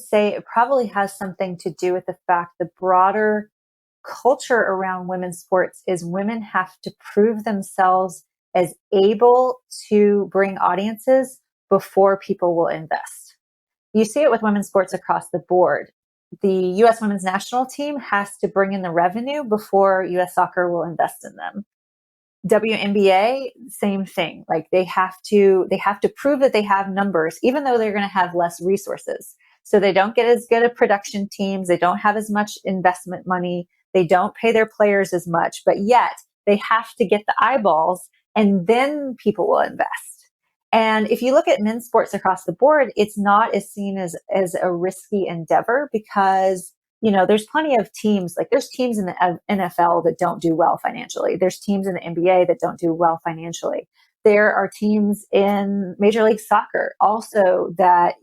say it probably has something to do with the fact the broader culture around women's sports is women have to prove themselves as able to bring audiences before people will invest. You see it with women's sports across the board. The U.S. women's national team has to bring in the revenue before U.S. soccer will invest in them. WNBA, same thing. Like they have to prove that they have numbers, even though they're going to have less resources. So they don't get as good at production teams. They don't have as much investment money. They don't pay their players as much, but yet they have to get the eyeballs, and then people will invest. And if you look at men's sports across the board, it's not as seen as a risky endeavor because, there's plenty of teams, like there's teams in the NFL that don't do well financially. There's teams in the NBA that don't do well financially. There are teams in Major League Soccer also that,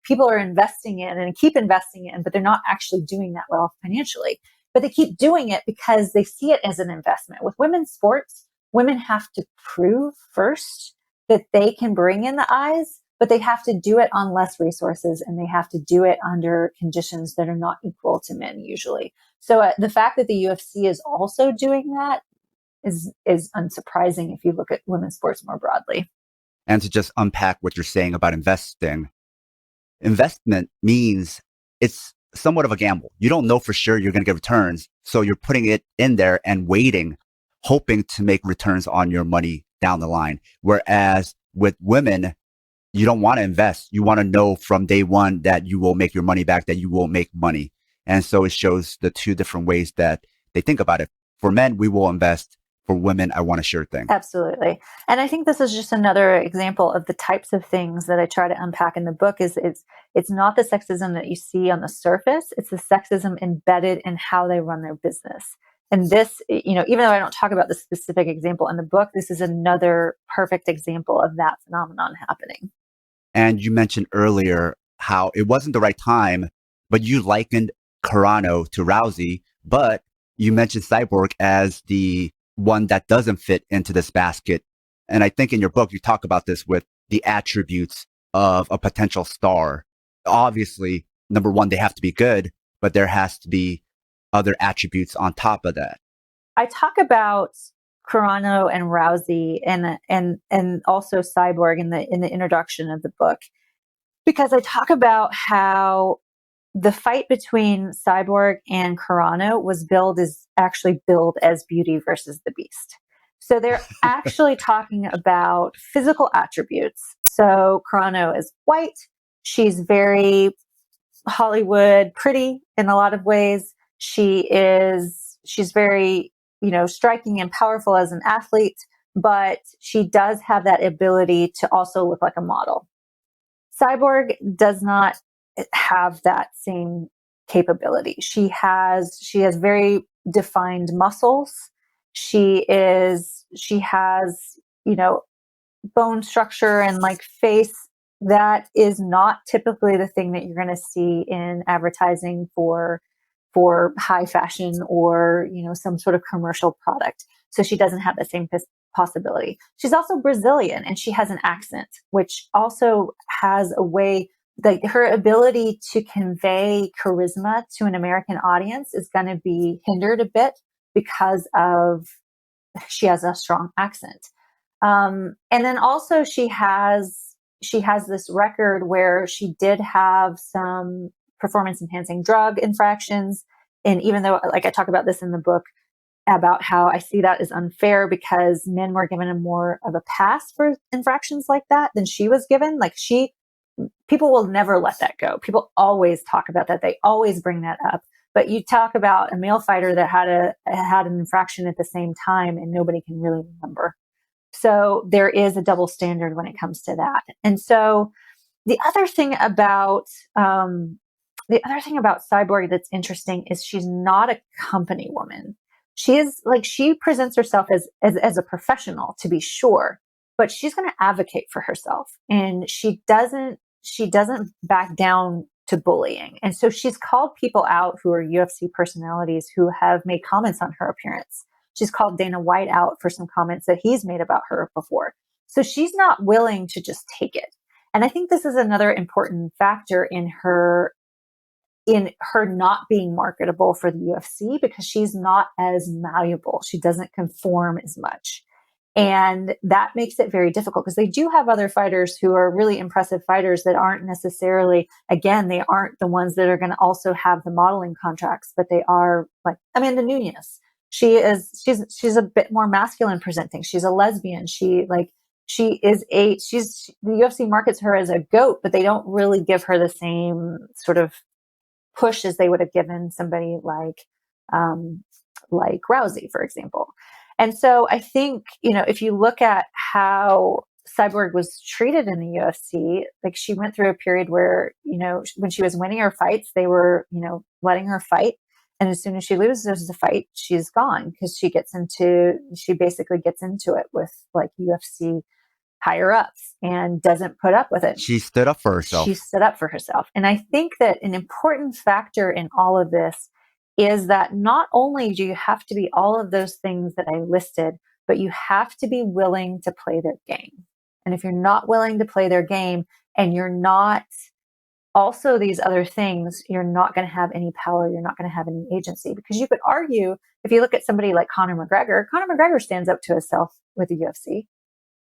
people are investing in and keep investing in, but they're not actually doing that well financially. But they keep doing it because they see it as an investment. With women's sports, women have to prove first that they can bring in the eyes, but they have to do it on less resources, and they have to do it under conditions that are not equal to men usually. So the fact that the UFC is also doing that is unsurprising if you look at women's sports more broadly. And to just unpack what you're saying about investing, investment means it's somewhat of a gamble. You don't know for sure you're going to get returns. So you're putting it in there and waiting, hoping to make returns on your money down the line. Whereas with women, you don't want to invest. You want to know from day one that you will make your money back, that you will make money. And so it shows the two different ways that they think about it. For men, we will invest for women, I want a sure thing. Absolutely. And I think this is just another example of the types of things that I try to unpack in the book. It's not the sexism that you see on the surface. It's the sexism embedded in how they run their business. And this, even though I don't talk about the specific example in the book, this is another perfect example of that phenomenon happening. And you mentioned earlier how it wasn't the right time, but you likened Carano to Rousey, but you mentioned Cyborg as the one that doesn't fit into this basket. And I think in your book, you talk about this with the attributes of a potential star. Obviously, number one, they have to be good, but there has to be other attributes on top of that. I talk about Carano and Rousey and also Cyborg in the introduction of the book, because I talk about how the fight between Cyborg and Carano was billed as Beauty versus the Beast. So they're actually talking about physical attributes. So Carano is white. She's very Hollywood pretty in a lot of ways. She's very, striking and powerful as an athlete, but she does have that ability to also look like a model. Cyborg does not have that same capability. She has very defined muscles. She has, bone structure and like face that is not typically the thing that you're going to see in advertising for high fashion or, some sort of commercial product. So she doesn't have the same possibility. She's also Brazilian and she has an accent, which also has a way, like her ability to convey charisma to an American audience is going to be hindered a bit because she has a strong accent. And then also she has this record where she did have some performance enhancing drug infractions. And even though, like I talk about this in the book, about how I see that as unfair because men were given more of a pass for infractions like that than she was given. People will never let that go. People always talk about that. They always bring that up. But you talk about a male fighter that had an infraction at the same time and nobody can really remember. So there is a double standard when it comes to that. And so the other thing about Cyborg that's interesting is she's not a company woman. She presents herself as a professional, to be sure, but she's going to advocate for herself, and she doesn't back down to bullying. And so she's called people out who are UFC personalities who have made comments on her appearance. She's called Dana White out for some comments that he's made about her before. So she's not willing to just take it. And I think this is another important factor in her not being marketable for the UFC, because she's not as malleable. She doesn't conform as much. And that makes it very difficult because they do have other fighters who are really impressive fighters that aren't necessarily, again, they aren't the ones that are going to also have the modeling contracts, but they are like Amanda Nunes. She's a bit more masculine presenting. She's a lesbian. The UFC markets her as a goat, but they don't really give her the same sort of push as they would have given somebody like Rousey, for example. And so I think, if you look at how Cyborg was treated in the UFC, like she went through a period where, when she was winning her fights, they were, letting her fight. And as soon as she loses the fight, she's gone because she basically gets into it with like UFC higher ups and doesn't put up with it. She stood up for herself. She stood up for herself. And I think that an important factor in all of this is that not only do you have to be all of those things that I listed, but you have to be willing to play their game. And if you're not willing to play their game and you're not also these other things, you're not going to have any power. You're not going to have any agency, because you could argue, if you look at somebody like Conor McGregor stands up to himself with the UFC.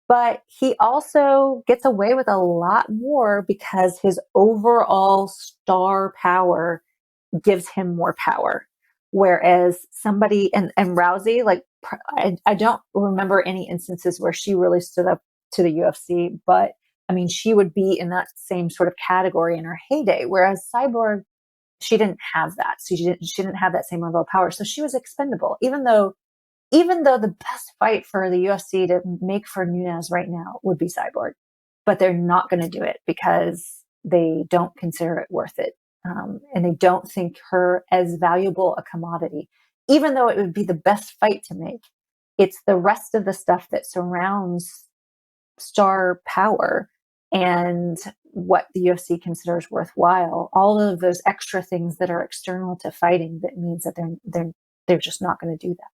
But he also gets away with a lot more because his overall star power gives him more power. Whereas somebody, and Rousey, I don't remember any instances where she really stood up to the UFC, but I mean, she would be in that same sort of category in her heyday. Whereas Cyborg, she didn't have that. So she didn't have that same level of power. So she was expendable, even though even though the best fight for the UFC to make for Nunes right now would be Cyborg, but they're not going to do it because they don't consider it worth it. And they don't think her as valuable a commodity, even though it would be the best fight to make. It's the rest of the stuff that surrounds star power and what the UFC considers worthwhile. All of those extra things that are external to fighting that means that they're just not going to do that.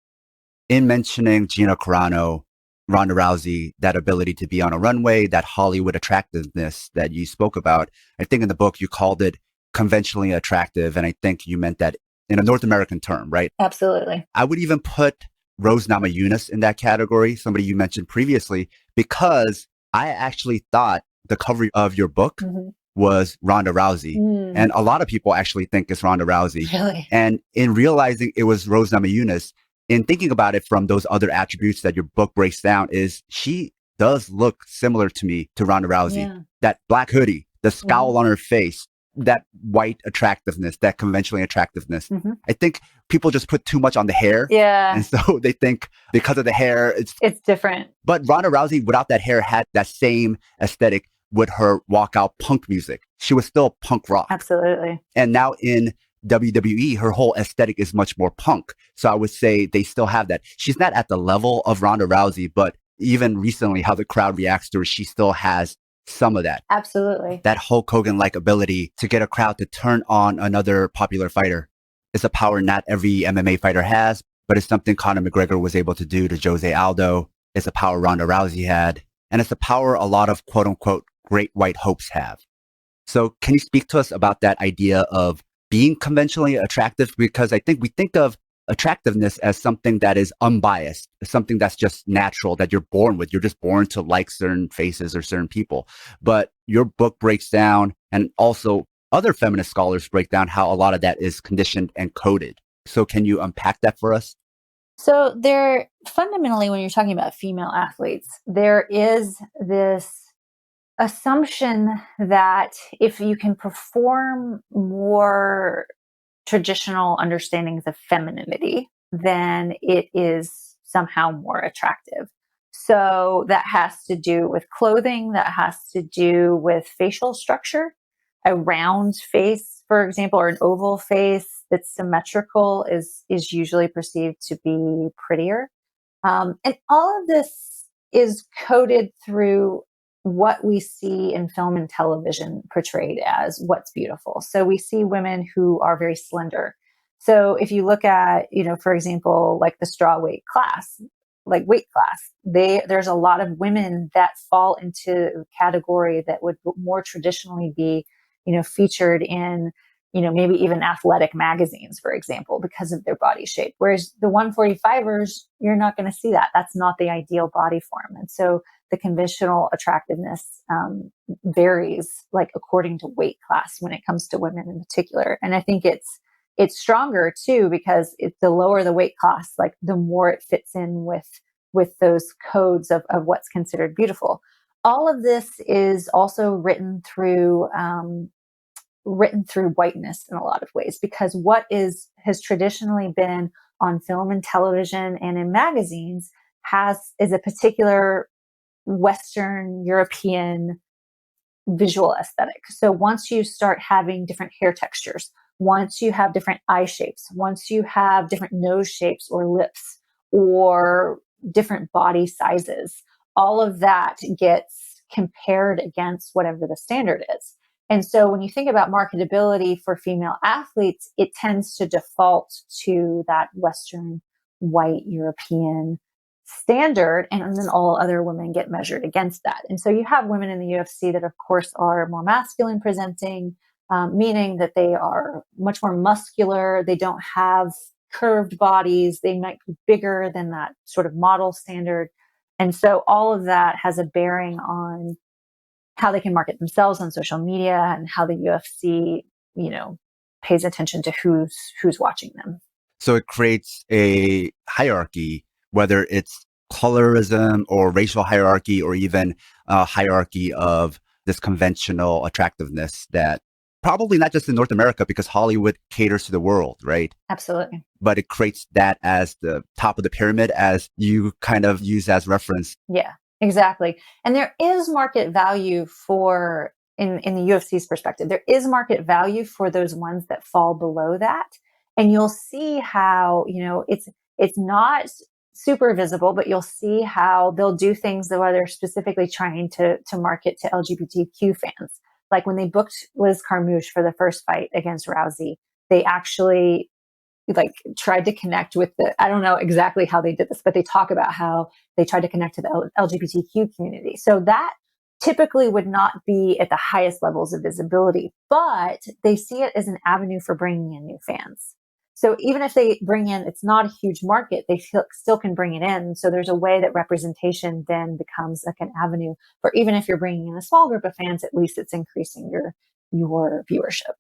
In mentioning Gina Carano, Ronda Rousey, that ability to be on a runway, that Hollywood attractiveness that you spoke about, I think in the book you called it conventionally attractive. And I think you meant that in a North American term, right? Absolutely. I would even put Rose Namajunas in that category, somebody you mentioned previously, because I actually thought the cover of your book was Ronda Rousey. And a lot of people actually think it's Ronda Rousey. Really? And in realizing it was Rose Namajunas, in thinking about it from those other attributes that your book breaks down, is she does look similar to me to Ronda Rousey. Yeah. That black hoodie, the scowl on her face, that white attractiveness, that conventionally attractiveness. I think people just put too much on the hair. Yeah. And so they think because of the hair, it's different. But Ronda Rousey, without that hair, had that same aesthetic with her walkout punk music. She was still punk rock. Absolutely. And now in WWE, her whole aesthetic is much more punk. So I would say they still have that. She's not at the level of Ronda Rousey, but even recently, how the crowd reacts to her, she still has some of that. Absolutely. That Hulk Hogan-like ability to get a crowd to turn on another popular fighter. It's a power not every MMA fighter has, but it's something Conor McGregor was able to do to Jose Aldo. It's a power Ronda Rousey had. And it's a power a lot of quote unquote great white hopes have. So can you speak to us about that idea of being conventionally attractive? Because I think we think of attractiveness as something that is unbiased, something that's just natural, that you're born with. You're just born to like certain faces or certain people. But your book breaks down, and also other feminist scholars break down how a lot of that is conditioned and coded. So can you unpack that for us? So there, fundamentally, when you're talking about female athletes, there is this assumption that if you can perform more traditional understandings of femininity, then it is somehow more attractive. So that has to do with clothing, that has to do with facial structure. A round face, for example, or an oval face that's symmetrical is usually perceived to be prettier. And all of this is coded through what we see in film and television portrayed as what's beautiful. So we see women who are very slender. So if you look at, for example, like the straw weight class, like weight class, there's a lot of women that fall into a category that would more traditionally be, featured in, maybe even athletic magazines, for example, because of their body shape. Whereas the 145ers, you're not going to see that. That's not the ideal body form. And so the conventional attractiveness varies like according to weight class when it comes to women in particular. And I think it's stronger too, because the lower the weight class, like the more it fits in with those codes of what's considered beautiful. All of this is also written through whiteness in a lot of ways, because what has traditionally been on film and television and in magazines is a particular Western European visual aesthetic. So once you start having different hair textures, once you have different eye shapes, once you have different nose shapes or lips or different body sizes, all of that gets compared against whatever the standard is. And so when you think about marketability for female athletes, it tends to default to that Western white European standard, and then all other women get measured against that. And so you have women in the UFC that, of course, are more masculine presenting, meaning that they are much more muscular. They don't have curved bodies. They might be bigger than that sort of model standard. And so all of that has a bearing on how they can market themselves on social media and how the UFC, pays attention to who's watching them. So it creates a hierarchy, whether it's colorism or racial hierarchy, or even a hierarchy of this conventional attractiveness that probably not just in North America because Hollywood caters to the world, right? Absolutely. But it creates that as the top of the pyramid as you kind of use as reference. Yeah, exactly. And there is market value for, in the UFC's perspective, there is market value for those ones that fall below that. And you'll see how, it's not super visible, but you'll see how they'll do things that they're specifically trying to market to LGBTQ fans. Like when they booked Liz Carmouche for the first fight against Rousey, they actually tried to connect with I don't know exactly how they did this, but they talk about how they tried to connect to the LGBTQ community. So that typically would not be at the highest levels of visibility, but they see it as an avenue for bringing in new fans. So even if they bring in, it's not a huge market, they still can bring it in. So there's a way that representation then becomes like an avenue for, even if you're bringing in a small group of fans, at least it's increasing your viewership.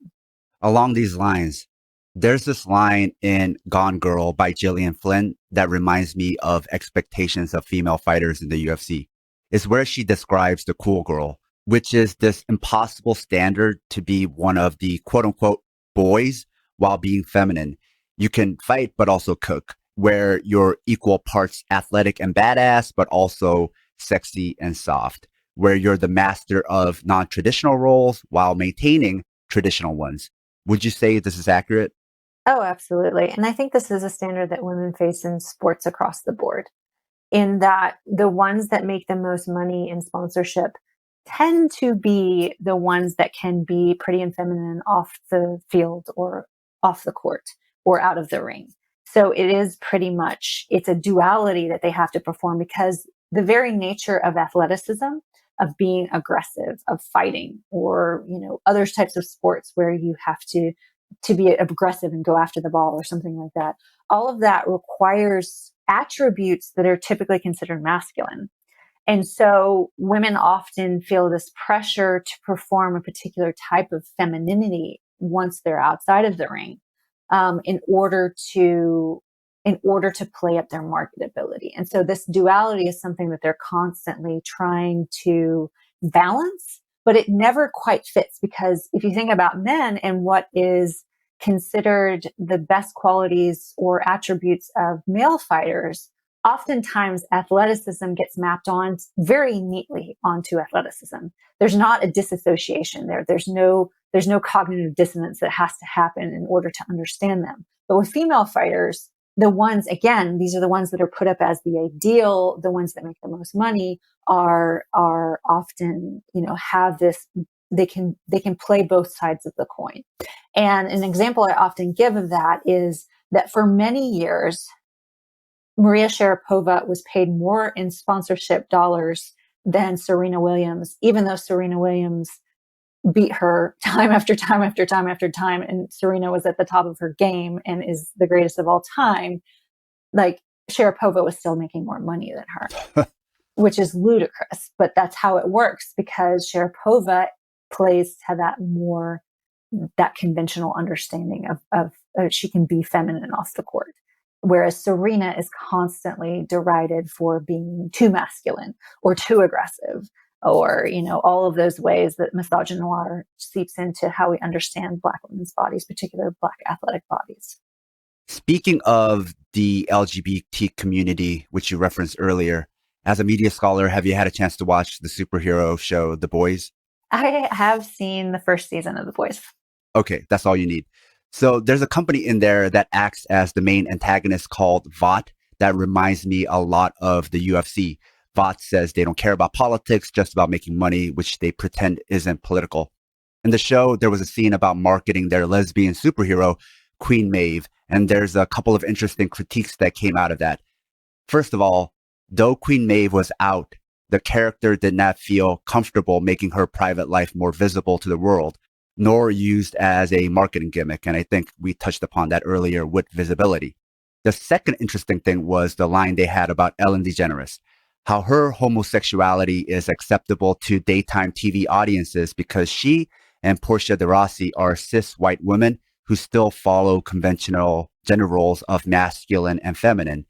Along these lines, there's this line in Gone Girl by Gillian Flynn that reminds me of expectations of female fighters in the UFC. It's where she describes the cool girl, which is this impossible standard to be one of the quote unquote boys while being feminine. You can fight, but also cook, where you're equal parts athletic and badass, but also sexy and soft, where you're the master of non-traditional roles while maintaining traditional ones. Would you say this is accurate? Oh, absolutely. And I think this is a standard that women face in sports across the board, in that the ones that make the most money in sponsorship tend to be the ones that can be pretty and feminine off the field or off the court or out of the ring. So it is pretty much, it's a duality that they have to perform, because the very nature of athleticism, of being aggressive, of fighting, or, other types of sports where you have to be aggressive and go after the ball or something like that. All of that requires attributes that are typically considered masculine. And so women often feel this pressure to perform a particular type of femininity once they're outside of the ring, in order to play up their marketability. And so this duality is something that they're constantly trying to balance, but it never quite fits, because if you think about men and what is considered the best qualities or attributes of male fighters, oftentimes athleticism gets mapped on very neatly onto athleticism. There's not a disassociation there. There's no cognitive dissonance that has to happen in order to understand them. But with female fighters, the ones, again, these are the ones that are put up as the ideal, the ones that make the most money are often, have this, they can play both sides of the coin. And an example I often give of that is that for many years, Maria Sharapova was paid more in sponsorship dollars than Serena Williams, even though Serena Williams beat her time after time after time after time, and Serena was at the top of her game and is the greatest of all time. Like, Sharapova was still making more money than her, which is ludicrous, but that's how it works, because Sharapova plays to that conventional understanding of she can be feminine off the court. Whereas Serena is constantly derided for being too masculine or too aggressive, or, all of those ways that misogynoir seeps into how we understand Black women's bodies, particularly Black athletic bodies. Speaking of the LGBT community, which you referenced earlier, as a media scholar, have you had a chance to watch the superhero show, The Boys? I have seen the first season of The Boys. Okay, that's all you need. So there's a company in there that acts as the main antagonist called VOT that reminds me a lot of the UFC. VOT says they don't care about politics, just about making money, which they pretend isn't political. In the show, there was a scene about marketing their lesbian superhero, Queen Maeve, and there's a couple of interesting critiques that came out of that. First of all, though Queen Maeve was out, the character did not feel comfortable making her private life more visible to the world, nor used as a marketing gimmick. And I think we touched upon that earlier with visibility. The second interesting thing was the line they had about Ellen DeGeneres, how her homosexuality is acceptable to daytime TV audiences because she and Portia de Rossi are cis white women who still follow conventional gender roles of masculine and feminine.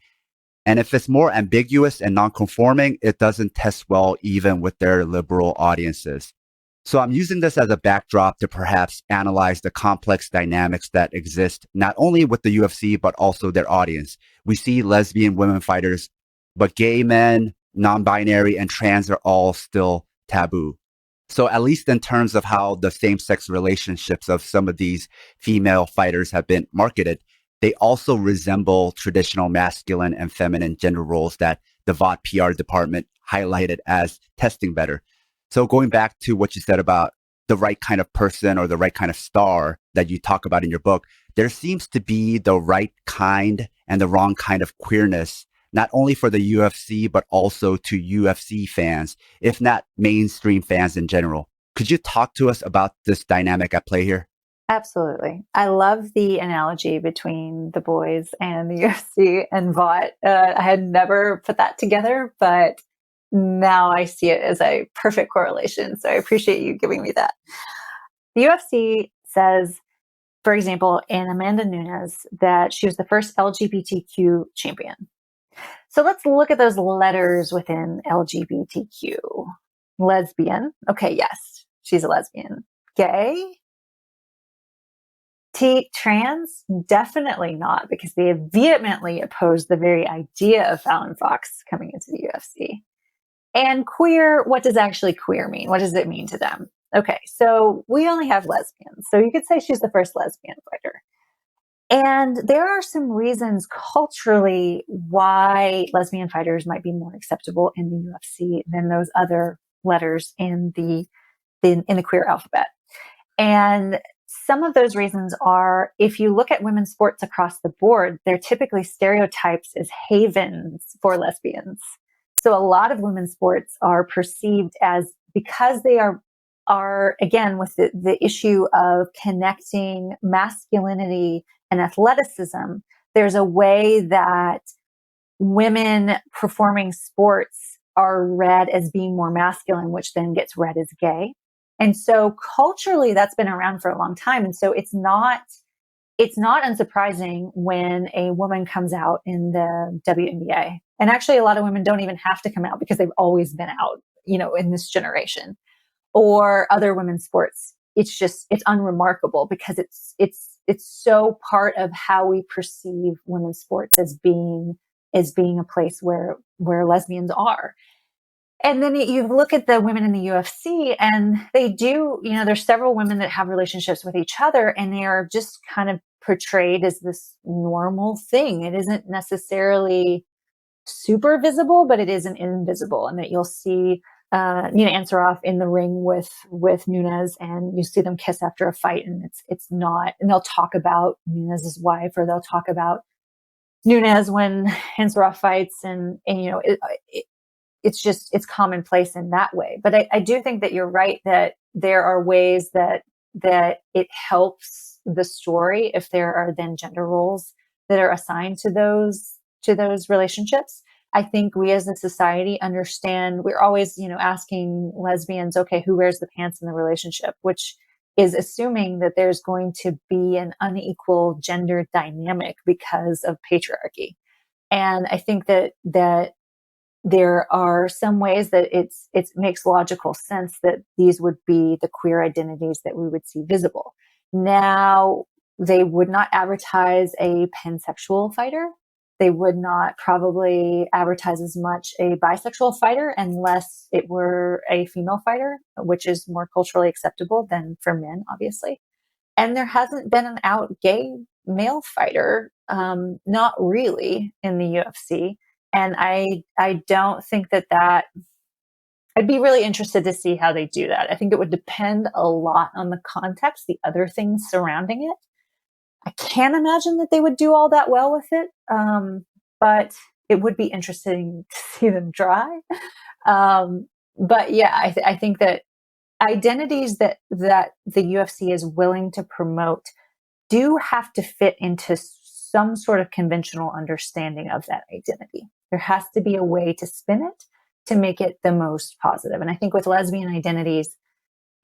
And if it's more ambiguous and non-conforming, it doesn't test well even with their liberal audiences. So I'm using this as a backdrop to perhaps analyze the complex dynamics that exist not only with the UFC, but also their audience. We see lesbian women fighters, but gay men, non-binary, and trans are all still taboo. So at least in terms of how the same-sex relationships of some of these female fighters have been marketed, they also resemble traditional masculine and feminine gender roles that the VOD PR department highlighted as testing better. So going back to what you said about the right kind of person or the right kind of star that you talk about in your book, there seems to be the right kind and the wrong kind of queerness, not only for the UFC, but also to UFC fans, if not mainstream fans in general. Could you talk to us about this dynamic at play here? Absolutely. I love the analogy between the boys and the UFC and VOT. I had never put that together, but now I see it as a perfect correlation. So I appreciate you giving me that. The UFC says, for example, in Amanda Nunes, that she was the first LGBTQ champion. So let's look at those letters within LGBTQ. Lesbian. Okay, yes, she's a lesbian. Gay? Trans? Definitely not, because they vehemently opposed the very idea of Fallon Fox coming into the UFC. And queer, what does actually queer mean? What does it mean to them? Okay, so we only have lesbians. So you could say she's the first lesbian fighter. And there are some reasons culturally why lesbian fighters might be more acceptable in the UFC than those other letters in the queer alphabet. And some of those reasons are, if you look at women's sports across the board, they're typically stereotypes as havens for lesbians. So a lot of women's sports are perceived as, because they are again, with the issue of connecting masculinity and athleticism, there's a way that women performing sports are read as being more masculine, which then gets read as gay. And so culturally, that's been around for a long time. And so it's not unsurprising when a woman comes out in the WNBA. And actually, a lot of women don't even have to come out because they've always been out, in this generation, or other women's sports. It's unremarkable because it's so part of how we perceive women's sports as being a place where lesbians are. And then you look at the women in the UFC, and they do, there's several women that have relationships with each other, and they are just kind of portrayed as this normal thing. It isn't necessarily super visible, but it isn't invisible. And that you'll see Nina Ansaroff in the ring with Nunes, and you see them kiss after a fight, and it's not, and they'll talk about Nunes' wife, or they'll talk about Nunes when Ansaroff fights, and it's commonplace in that way. But I do think that you're right that there are ways that it helps the story if there are then gender roles that are assigned to those relationships. I think we as a society understand, we're always, asking lesbians, okay, who wears the pants in the relationship, which is assuming that there's going to be an unequal gender dynamic because of patriarchy. And I think that there are some ways that it makes logical sense that these would be the queer identities that we would see visible. Now, they would not advertise a pansexual fighter. They would not probably advertise as much a bisexual fighter unless it were a female fighter, which is more culturally acceptable than for men, obviously. And there hasn't been an out gay male fighter, not really, in the UFC. And I don't think that I'd be really interested to see how they do that. I think it would depend a lot on the context, the other things surrounding it. I can't imagine that they would do all that well with it, but it would be interesting to see them try. But yeah, I think that identities that the UFC is willing to promote do have to fit into some sort of conventional understanding of that identity. There has to be a way to spin it to make it the most positive. And I think with lesbian identities,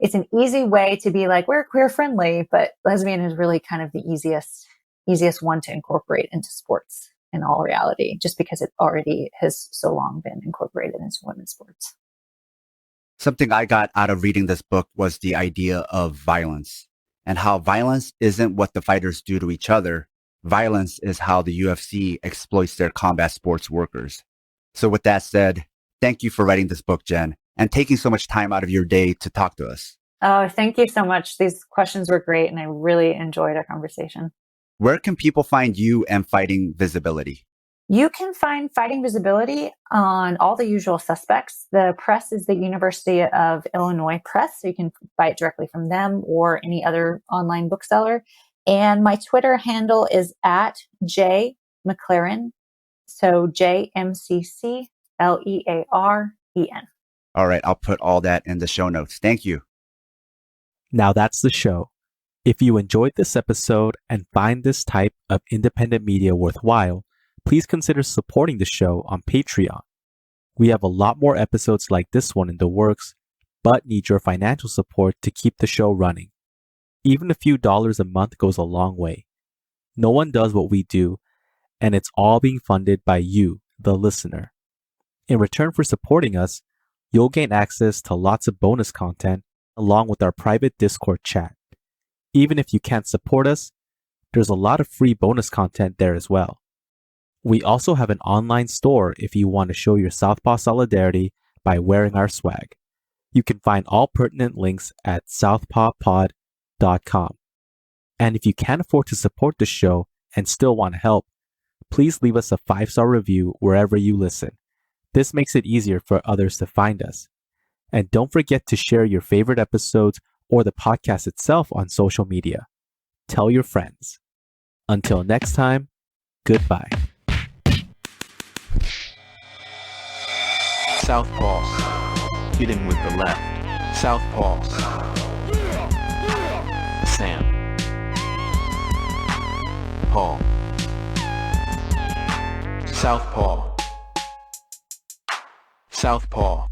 it's an easy way to be like, we're queer friendly, but lesbian is really kind of the easiest one to incorporate into sports in all reality, just because it already has so long been incorporated into women's sports. Something I got out of reading this book was the idea of violence and how violence isn't what the fighters do to each other. Violence is how the UFC exploits their combat sports workers. So with that said, thank you for writing this book, Jen, and taking so much time out of your day to talk to us. Oh, thank you so much. These questions were great, and I really enjoyed our conversation. Where can people find you and Fighting Visibility? You can find Fighting Visibility on all the usual suspects. The press is the University of Illinois Press, so you can buy it directly from them or any other online bookseller. And my Twitter handle is at @McClearen, so JMCCLEAREN. All right, I'll put all that in the show notes. Thank you. Now that's the show. If you enjoyed this episode and find this type of independent media worthwhile, please consider supporting the show on Patreon. We have a lot more episodes like this one in the works, but need your financial support to keep the show running. Even a few dollars a month goes a long way. No one does what we do, and it's all being funded by you, the listener. In return for supporting us, you'll gain access to lots of bonus content along with our private Discord chat. Even if you can't support us, there's a lot of free bonus content there as well. We also have an online store if you want to show your Southpaw solidarity by wearing our swag. You can find all pertinent links at southpawpod.com. And if you can't afford to support the show and still want to help, please leave us a 5-star review wherever you listen. This makes it easier for others to find us. And don't forget to share your favorite episodes or the podcast itself on social media. Tell your friends. Until next time, goodbye. Southpaws, hitting with the left. Southpaws. Sam. Paul. Southpaw. Southpaw.